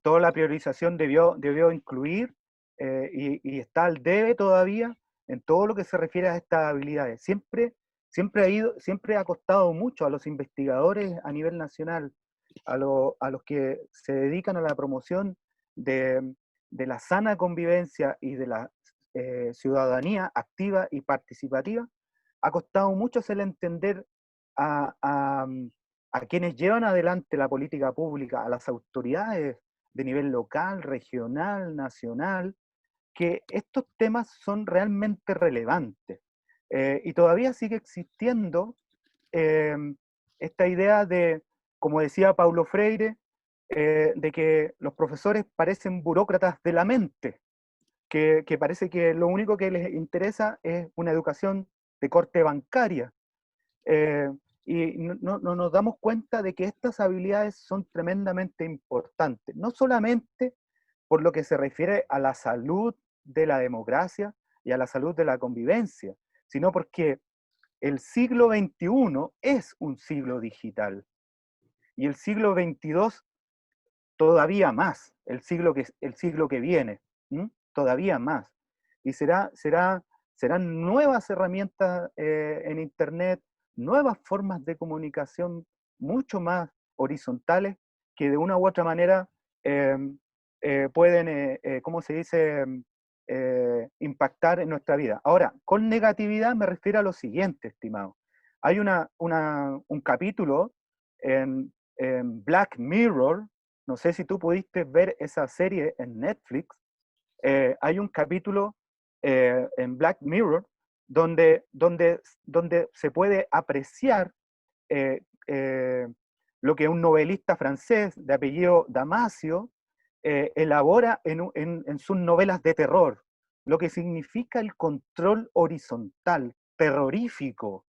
toda la priorización debió incluir y está al debe todavía en todo lo que se refiere a estas habilidades. Siempre ha costado mucho a los investigadores a nivel nacional, a los que se dedican a la promoción de la sana convivencia y de la ciudadanía activa y participativa, ha costado mucho hacer entender a quienes llevan adelante la política pública, a las autoridades de nivel local, regional, nacional, que estos temas son realmente relevantes. Y todavía sigue existiendo eh, esta idea de, como decía Paulo Freire, de que los profesores parecen burócratas de la mente, que parece que lo único que les interesa es una educación de corte bancaria. Eh, y no nos damos cuenta de que estas habilidades son tremendamente importantes, no solamente por lo que se refiere a la salud de la democracia y a la salud de la convivencia, sino porque el siglo XXI es un siglo digital y el siglo XXII todavía más, el siglo que viene, todavía más. Y serán nuevas herramientas en Internet, nuevas formas de comunicación mucho más horizontales que de una u otra manera pueden, ¿cómo se dice?, impactar en nuestra vida. Ahora, con negatividad me refiero a lo siguiente, estimado. Hay un capítulo en Black Mirror, no sé si tú pudiste ver esa serie en Netflix. Hay un capítulo en Black Mirror donde se puede apreciar eh, eh, lo que un novelista francés de apellido Damasio elabora en sus novelas de terror, lo que significa el control horizontal, terrorífico,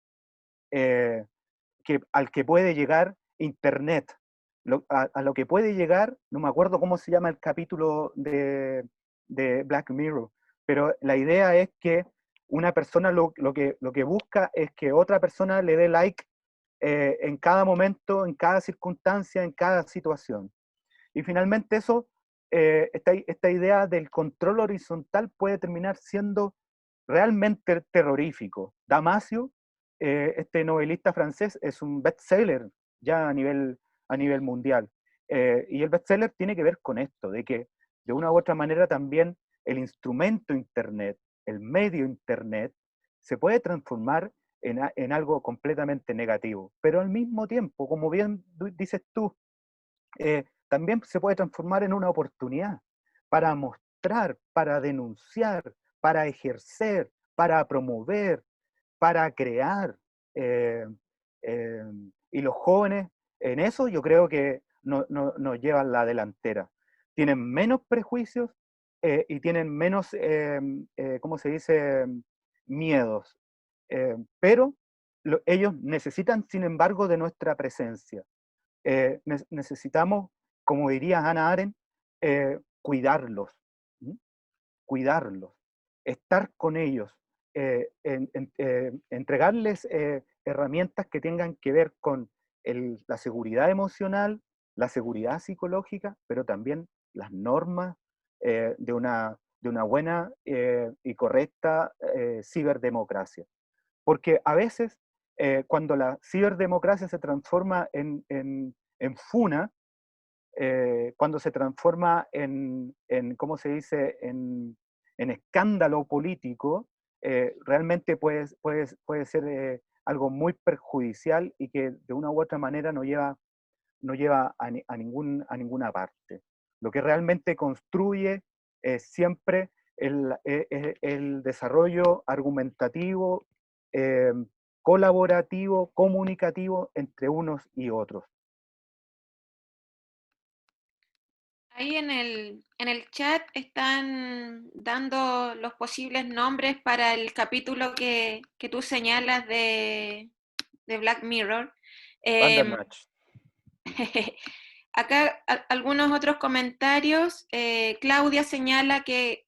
al que puede llegar Internet, a lo que puede llegar, no me acuerdo cómo se llama el capítulo de Black Mirror, pero la idea es que una persona lo que busca es que otra persona le dé like en cada momento, en cada circunstancia, en cada situación. Y finalmente esta idea del control horizontal puede terminar siendo realmente terrorífico. Damasio, este novelista francés, es un bestseller ya a nivel mundial. Y el bestseller tiene que ver con esto, de que de una u otra manera también el instrumento Internet, el medio Internet, se puede transformar en algo completamente negativo. Pero al mismo tiempo, como bien dices tú, también se puede transformar en una oportunidad para mostrar, para denunciar, para ejercer, para promover, para crear. Y los jóvenes en eso yo creo que nos llevan la delantera. Tienen menos prejuicios y tienen menos, ¿cómo se dice?, miedos. Pero ellos necesitan, sin embargo, de nuestra presencia. Necesitamos, como diría Hannah Arendt, cuidarlos, ¿sí? Cuidarlos, estar con ellos, entregarles herramientas que tengan que ver con la seguridad emocional, la seguridad psicológica, pero también las normas de una buena y correcta ciberdemocracia. Porque a veces, cuando la ciberdemocracia se transforma en funa, cuando se transforma ¿cómo se dice?, en escándalo político, realmente puede ser algo muy perjudicial y que de una u otra manera no lleva a ninguna parte. Lo que realmente construye es siempre el desarrollo argumentativo, eh, colaborativo, comunicativo entre unos y otros. Ahí en el chat están dando los posibles nombres para el capítulo que tú señalas de Black Mirror. Bandersnatch. Acá algunos otros comentarios. Claudia señala que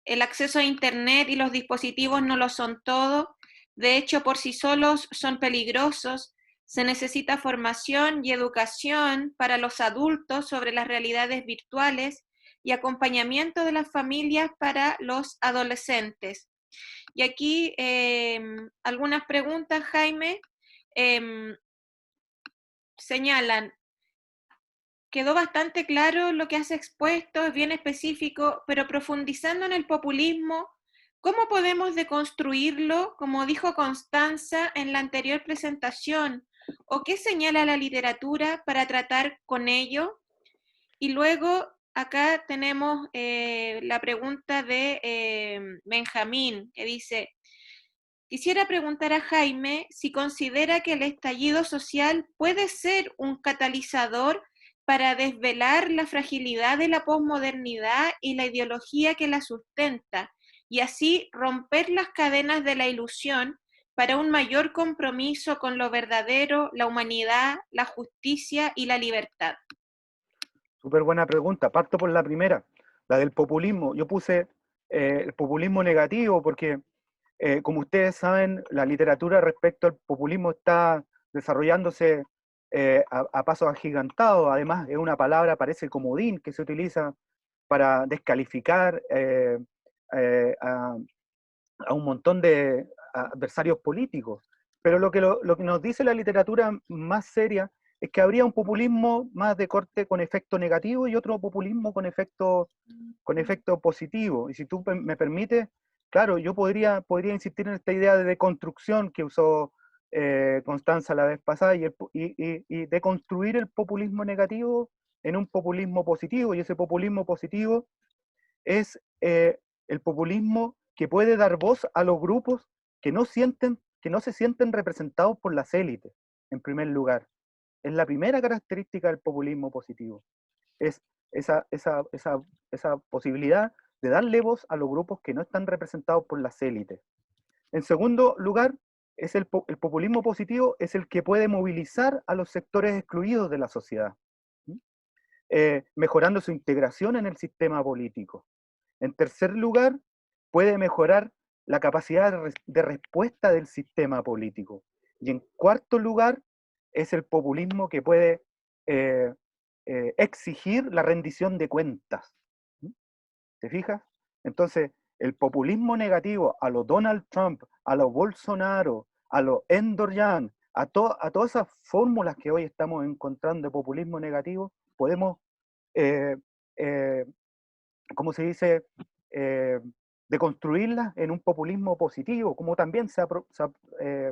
el acceso a Internet y los dispositivos no lo son todo. De hecho, por sí solos son peligrosos. Se necesita formación y educación para los adultos sobre las realidades virtuales y acompañamiento de las familias para los adolescentes. Y aquí algunas preguntas, Jaime, señalan, quedó bastante claro lo que has expuesto, es bien específico, pero profundizando en el populismo, ¿cómo podemos deconstruirlo, como dijo Constanza en la anterior presentación? ¿O qué señala la literatura para tratar con ello? Y luego acá tenemos la pregunta de Benjamín, que dice, quisiera preguntar a Jaime si considera que el estallido social puede ser un catalizador para desvelar la fragilidad de la posmodernidad y la ideología que la sustenta, y así romper las cadenas de la ilusión para un mayor compromiso con lo verdadero, la humanidad, la justicia y la libertad. Súper buena pregunta. Parto por la primera, la del populismo. Yo puse el populismo negativo porque, como ustedes saben, la literatura respecto al populismo está desarrollándose a pasos agigantados. Además, es una palabra, parece comodín, que se utiliza para descalificar a un montón de adversarios políticos. Pero lo que nos dice la literatura más seria es que habría un populismo más de corte con efecto negativo y otro populismo con efecto positivo. Y si tú me permites, claro, yo podría insistir en esta idea de deconstrucción que usó Constanza la vez pasada y deconstruir el populismo negativo en un populismo positivo. Y ese populismo positivo es el populismo que puede dar voz a los grupos que no se sienten representados por las élites, en primer lugar. Es la primera característica del populismo positivo. Es esa posibilidad de darle voz a los grupos que no están representados por las élites. En segundo lugar, el populismo positivo es el que puede movilizar a los sectores excluidos de la sociedad, mejorando su integración en el sistema político. En tercer lugar, puede mejorar la capacidad de respuesta del sistema político. Y en cuarto lugar, es el populismo que puede exigir la rendición de cuentas. ¿Te fijas? Entonces, el populismo negativo a lo Donald Trump, a lo Bolsonaro, a lo Erdogan, a todas esas fórmulas que hoy estamos encontrando de populismo negativo, podemos, ¿cómo se dice?, deconstruirlas en un populismo positivo, como también se ha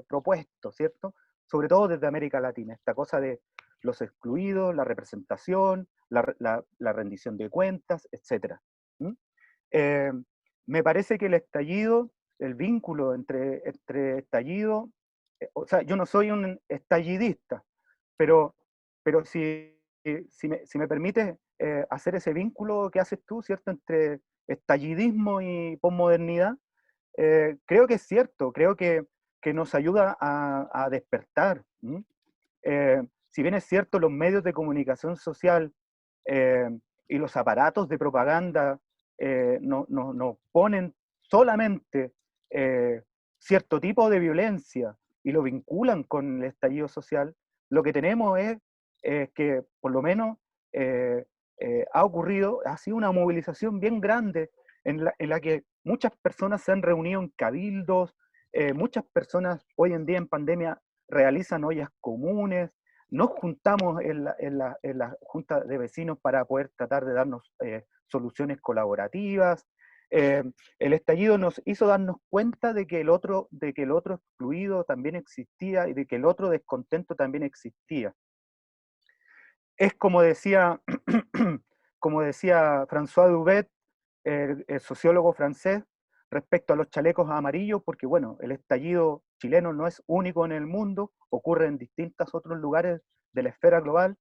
propuesto, ¿cierto? Sobre todo desde América Latina, esta cosa de los excluidos, la representación, la rendición de cuentas, etc. Me parece que el estallido el vínculo entre estallido, o sea, yo no soy un estallidista, pero, pero si me permites hacer ese vínculo que haces tú, ¿cierto?, entre estallidismo y posmodernidad, creo que es cierto, creo que nos ayuda a despertar. Si bien es cierto, los medios de comunicación social eh, y los aparatos de propaganda nos ponen solamente eh, cierto tipo de violencia y lo vinculan con el estallido social, lo que tenemos es que por lo menos eh, ha sido una movilización bien grande en la que muchas personas se han reunido en cabildos, muchas personas hoy en día en pandemia realizan ollas comunes, nos juntamos en la junta de vecinos para poder tratar de darnos soluciones colaborativas. El estallido nos hizo darnos cuenta de que el otro excluido también existía y de que el otro descontento también existía. Es como decía François Dubet, el sociólogo francés, respecto a los chalecos amarillos, porque bueno, el estallido chileno no es único en el mundo, ocurre en distintos otros lugares de la esfera global,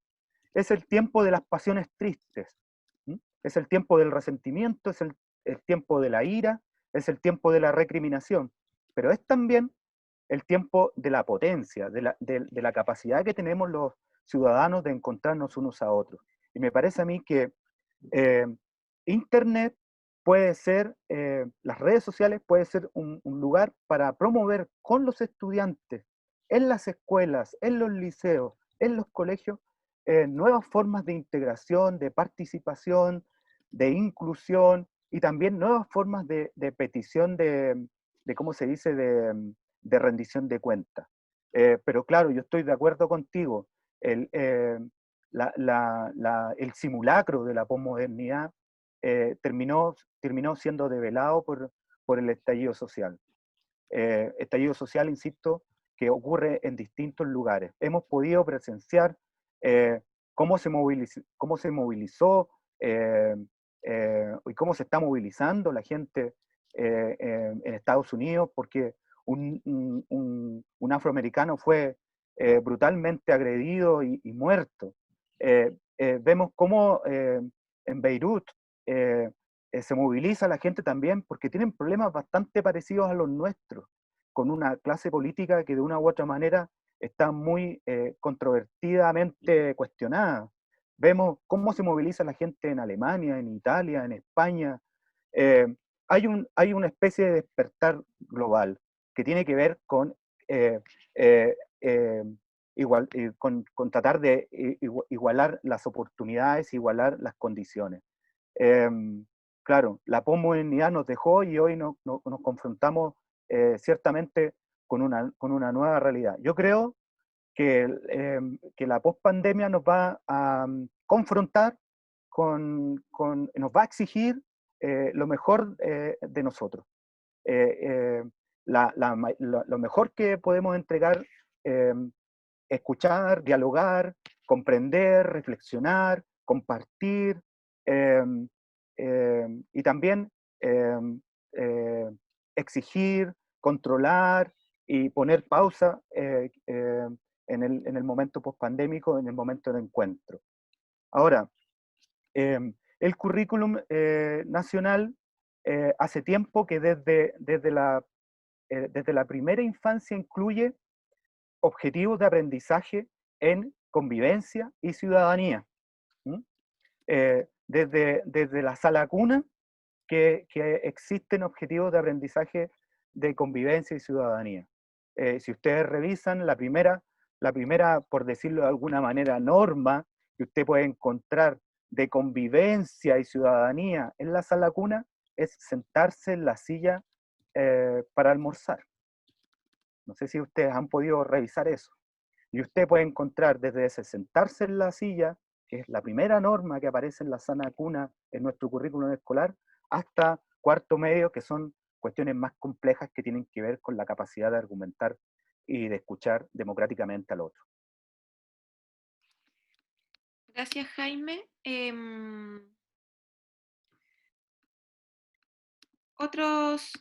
es el tiempo de las pasiones tristes, ¿sí? Es el tiempo del resentimiento, es el tiempo de la ira, es el tiempo de la recriminación, pero es también el tiempo de la potencia, de la capacidad que tenemos los ciudadanos de encontrarnos unos a otros. Y me parece a mí que eh, Internet puede ser, las redes sociales puede ser un lugar para promover con los estudiantes, en las escuelas, en los liceos, en los colegios, nuevas formas de integración, de participación, de inclusión y también nuevas formas de petición de ¿cómo se dice?, de rendición de cuentas. Pero claro, yo estoy de acuerdo contigo, el, el simulacro de la posmodernidad terminó siendo develado por el estallido social. Estallido social, insisto, que ocurre en distintos lugares. Hemos podido presenciar cómo se movilizó y cómo se está movilizando la gente en Estados Unidos, porque un afroamericano fue brutalmente agredido y muerto. Vemos cómo en Beirut se moviliza la gente también porque tienen problemas bastante parecidos a los nuestros, con una clase política que de una u otra manera está muy controvertidamente cuestionada. Vemos cómo se moviliza la gente en Alemania, en Italia, en España. Eh, hay una especie de despertar global que tiene que ver con, eh, eh, con tratar de igualar las oportunidades, igualar las condiciones. Claro, la posmodernidad nos dejó y hoy nos confrontamos ciertamente con una nueva realidad. Yo creo que la pospandemia nos va a confrontar nos va a exigir lo mejor de nosotros. Lo mejor que podemos entregar, escuchar, dialogar, comprender, reflexionar, compartir, eh, y también eh, eh, exigir, controlar y poner pausa en el momento pospandémico, en el momento del encuentro. Ahora, el currículum nacional hace tiempo que desde la primera infancia incluye objetivos de aprendizaje en convivencia y ciudadanía. Desde la sala cuna que existen objetivos de aprendizaje de convivencia y ciudadanía. Si ustedes revisan la primera, por decirlo de alguna manera, norma que usted puede encontrar de convivencia y ciudadanía en la sala cuna es sentarse en la silla para almorzar. No sé si ustedes han podido revisar eso. Y usted puede encontrar desde ese sentarse en la silla, que es la primera norma que aparece en la sana cuna en nuestro currículum escolar, hasta cuarto medio, que son cuestiones más complejas que tienen que ver con la capacidad de argumentar y de escuchar democráticamente al otro. otros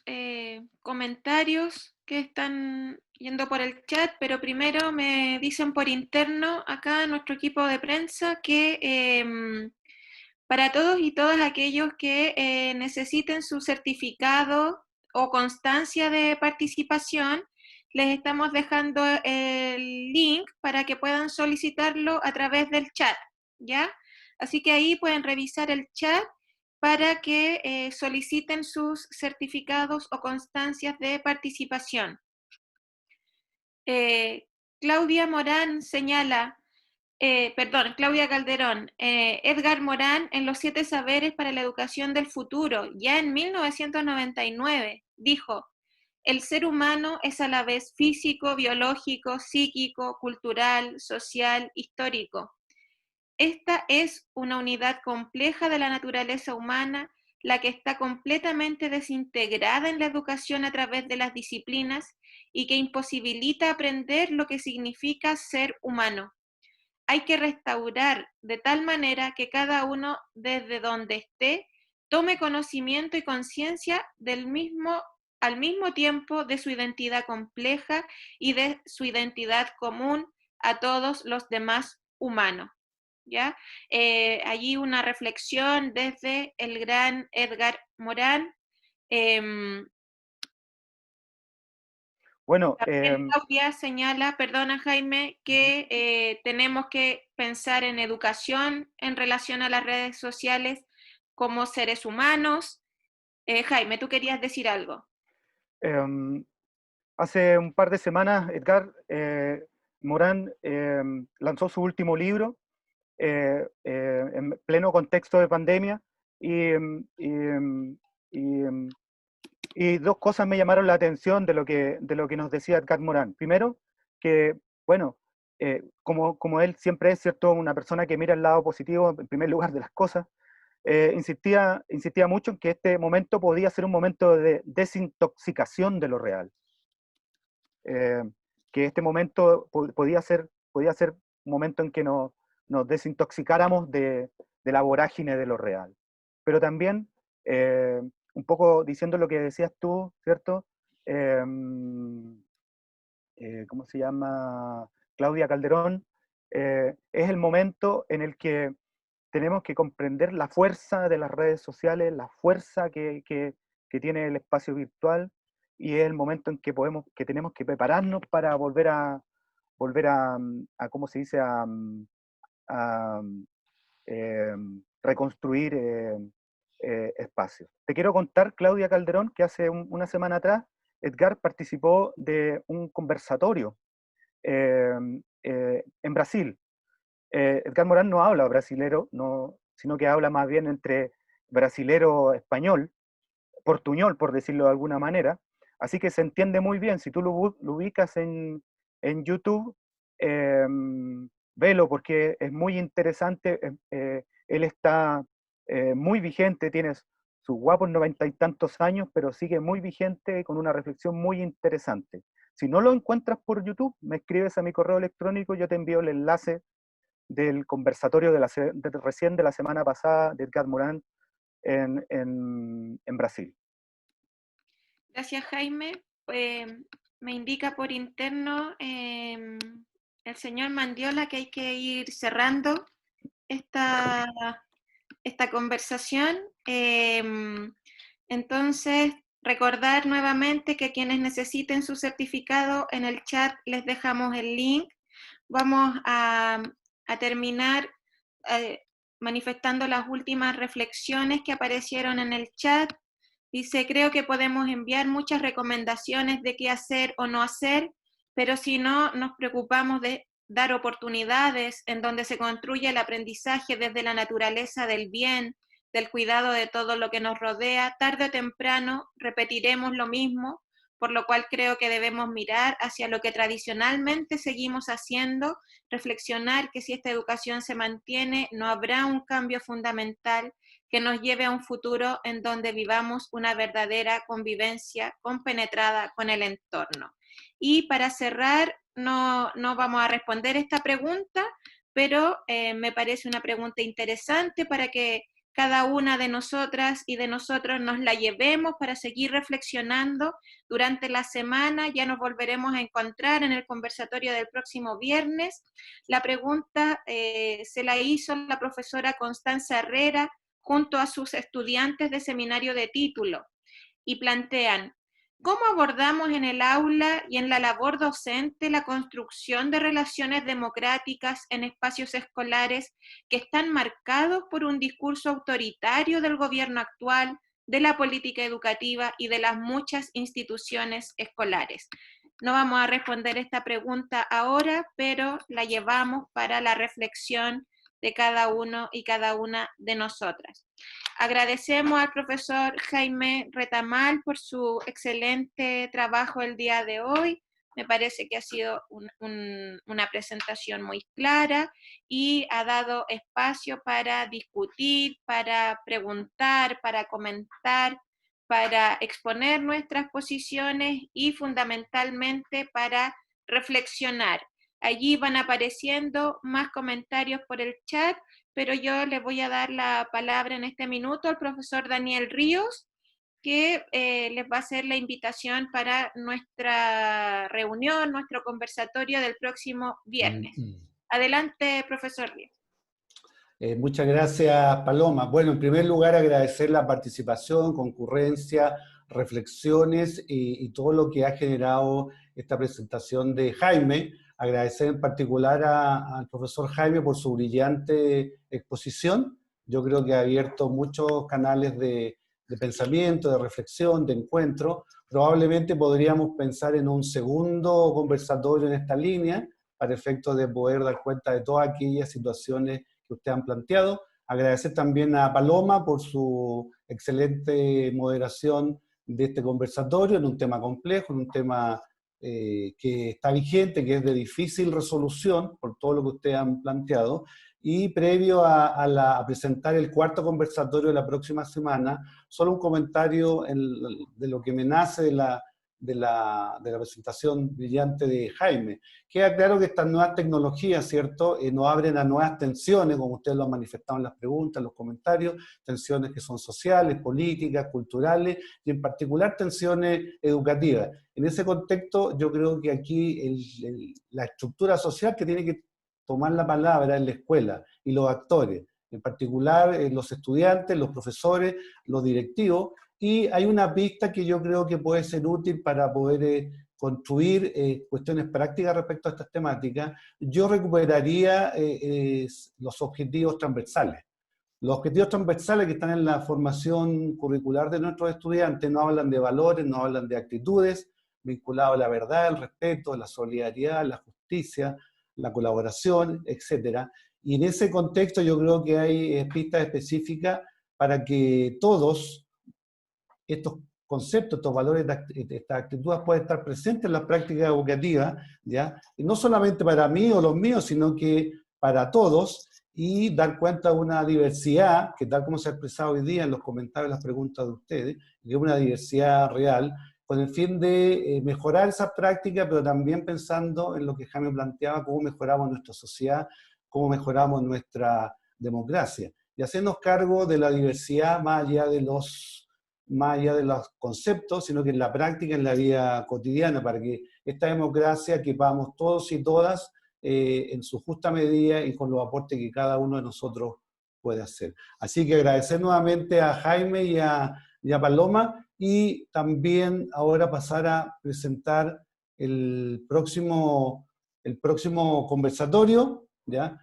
comentarios que están yendo por el chat, pero primero me dicen por interno acá nuestro equipo de prensa que para todos y todas aquellos que necesiten su certificado o constancia de participación, les estamos dejando el link para que puedan solicitarlo a través del chat, ¿ya? Así que ahí pueden revisar el chat para que soliciten sus certificados o constancias de participación. Claudia Morán señala, Claudia Calderón, Edgar Morán en Los 7 Saberes para la Educación del Futuro, ya en 1999, dijo: el ser humano es a la vez físico, biológico, psíquico, cultural, social, histórico. Esta es una unidad compleja de la naturaleza humana, la que está completamente desintegrada en la educación a través de las disciplinas y que imposibilita aprender lo que significa ser humano. Hay que restaurar de tal manera que cada uno, desde donde esté, tome conocimiento y conciencia al mismo tiempo de su identidad compleja y de su identidad común a todos los demás humanos. ¿Ya? Allí una reflexión desde el gran Edgar Morán. Bueno, Claudia señala, perdona Jaime, que tenemos que pensar en educación en relación a las redes sociales como seres humanos. Jaime, tú querías decir algo. hace un par de semanas Edgar Morán lanzó su último libro en pleno contexto de pandemia y dos cosas me llamaron la atención de lo que nos decía Edgar Morán. Primero, que, bueno, como él siempre es, ¿cierto?, una persona que mira el lado positivo en primer lugar de las cosas, insistía mucho en que este momento podía ser un momento de desintoxicación de lo real. Que este momento podía ser un momento en que nos desintoxicáramos de la vorágine de lo real. Pero también, un poco diciendo lo que decías tú, ¿cierto? ¿Cómo se llama? Claudia Calderón, es el momento en el que tenemos que comprender la fuerza de las redes sociales, la fuerza que tiene el espacio virtual, y es el momento en que tenemos que prepararnos para volver a ¿cómo se dice?, a reconstruir espacios. Te quiero contar, Claudia Calderón, que hace una semana atrás Edgar participó de un conversatorio en Brasil. Edgar Morán no habla brasilero, sino que habla más bien entre brasilero-español, portuñol, por decirlo de alguna manera, así que se entiende muy bien. Si tú lo ubicas en YouTube, velo, porque es muy interesante. Él está muy vigente, tiene sus guapos 90 y tantos años, pero sigue muy vigente con una reflexión muy interesante. Si no lo encuentras por YouTube, me escribes a mi correo electrónico, yo te envío el enlace del conversatorio recién de la semana pasada de Edgar Morán en Brasil. Gracias, Jaime. Me indica por interno el señor Mandiola que hay que ir cerrando esta conversación. Entonces, recordar nuevamente que quienes necesiten su certificado, en el chat les dejamos el link. Vamos a terminar manifestando las últimas reflexiones que aparecieron en el chat. Dice: creo que podemos enviar muchas recomendaciones de qué hacer o no hacer, pero si no nos preocupamos de dar oportunidades en donde se construye el aprendizaje desde la naturaleza del bien, del cuidado de todo lo que nos rodea, tarde o temprano repetiremos lo mismo, por lo cual creo que debemos mirar hacia lo que tradicionalmente seguimos haciendo, reflexionar que si esta educación se mantiene, no habrá un cambio fundamental que nos lleve a un futuro en donde vivamos una verdadera convivencia compenetrada con el entorno. Y para cerrar, no vamos a responder esta pregunta, pero me parece una pregunta interesante para que cada una de nosotras y de nosotros nos la llevemos para seguir reflexionando durante la semana. Ya nos volveremos a encontrar en el conversatorio del próximo viernes. La pregunta se la hizo la profesora Constanza Herrera junto a sus estudiantes de seminario de título y plantean: ¿cómo abordamos en el aula y en la labor docente la construcción de relaciones democráticas en espacios escolares que están marcados por un discurso autoritario del gobierno actual, de la política educativa y de las muchas instituciones escolares? No vamos a responder esta pregunta ahora, pero la llevamos para la reflexión de cada uno y cada una de nosotras. Agradecemos al profesor Jaime Retamal por su excelente trabajo el día de hoy. Me parece que ha sido una presentación muy clara y ha dado espacio para discutir, para preguntar, para comentar, para exponer nuestras posiciones y fundamentalmente para reflexionar. Allí van apareciendo más comentarios por el chat, pero yo le voy a dar la palabra en este minuto al profesor Daniel Ríos, que les va a hacer la invitación para nuestra reunión, nuestro conversatorio del próximo viernes. Adelante, profesor Ríos. Muchas gracias, Paloma. Bueno, en primer lugar, agradecer la participación, concurrencia, reflexiones y todo lo que ha generado esta presentación de Jaime. Agradecer en particular al profesor Jaime por su brillante exposición. Yo creo que ha abierto muchos canales de pensamiento, de reflexión, de encuentro. Probablemente podríamos pensar en un segundo conversatorio en esta línea, para efectos de poder dar cuenta de todas aquellas situaciones que ustedes han planteado. Agradecer también a Paloma por su excelente moderación de este conversatorio en un tema complejo, en un tema que está vigente, que es de difícil resolución por todo lo que ustedes han planteado. Y previo a presentar el cuarto conversatorio de la próxima semana, solo un comentario de lo que me nace de la presentación brillante de Jaime. Queda claro que estas nuevas tecnologías, ¿cierto?, nos abren a nuevas tensiones, como ustedes lo han manifestado en las preguntas, en los comentarios, tensiones que son sociales, políticas, culturales, y en particular tensiones educativas. En ese contexto, yo creo que aquí la estructura social que tiene que tomar la palabra es la escuela y los actores, en particular los estudiantes, los profesores, los directivos. Y hay una pista que yo creo que puede ser útil para poder construir cuestiones prácticas respecto a estas temáticas. Yo recuperaría los objetivos transversales. Los objetivos transversales que están en la formación curricular de nuestros estudiantes no hablan de valores, no hablan de actitudes vinculados a la verdad, el respeto, la solidaridad, la justicia, la colaboración, etc. Y en ese contexto yo creo que hay pistas específicas para que todos estos conceptos, estos valores, estas actitudes pueden estar presentes en las prácticas educativas, ¿ya? Y no solamente para mí o los míos, sino que para todos, y dar cuenta de una diversidad, que tal como se ha expresado hoy día en los comentarios y las preguntas de ustedes, que es una diversidad real, con el fin de mejorar esas prácticas, pero también pensando en lo que Jaime planteaba, cómo mejoramos nuestra sociedad, cómo mejoramos nuestra democracia, y hacernos cargo de la diversidad más allá de los conceptos, sino que en la práctica, en la vida cotidiana, para que esta democracia quepamos todos y todas en su justa medida y con los aportes que cada uno de nosotros puede hacer. Así que agradecer nuevamente a Jaime y a Paloma, y también ahora pasar a presentar el próximo conversatorio, ¿ya?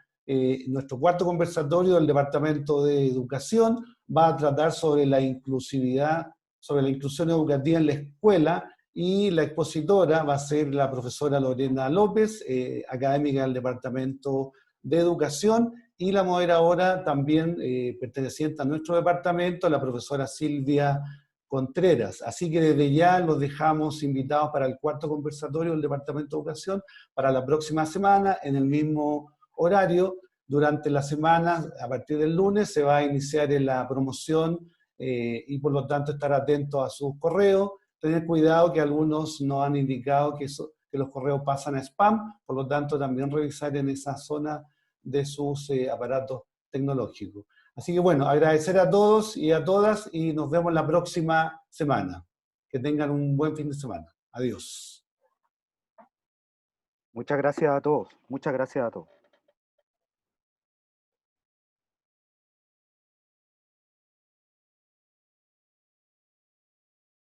Nuestro cuarto conversatorio del Departamento de Educación va a tratar sobre la inclusividad, sobre la inclusión educativa en la escuela, y la expositora va a ser la profesora Lorena López, académica del Departamento de Educación, y la moderadora también perteneciente a nuestro departamento, la profesora Silvia Contreras. Así que desde ya los dejamos invitados para el cuarto conversatorio del Departamento de Educación para la próxima semana, en el mismo horario. Durante la semana, a partir del lunes, se va a iniciar la promoción y por lo tanto estar atentos a sus correos. Tener cuidado que algunos nos han indicado que los correos pasan a spam, por lo tanto también revisar en esa zona de sus aparatos tecnológicos. Así que bueno, agradecer a todos y a todas y nos vemos la próxima semana. Que tengan un buen fin de semana. Adiós. Muchas gracias a todos. Muchas gracias a todos.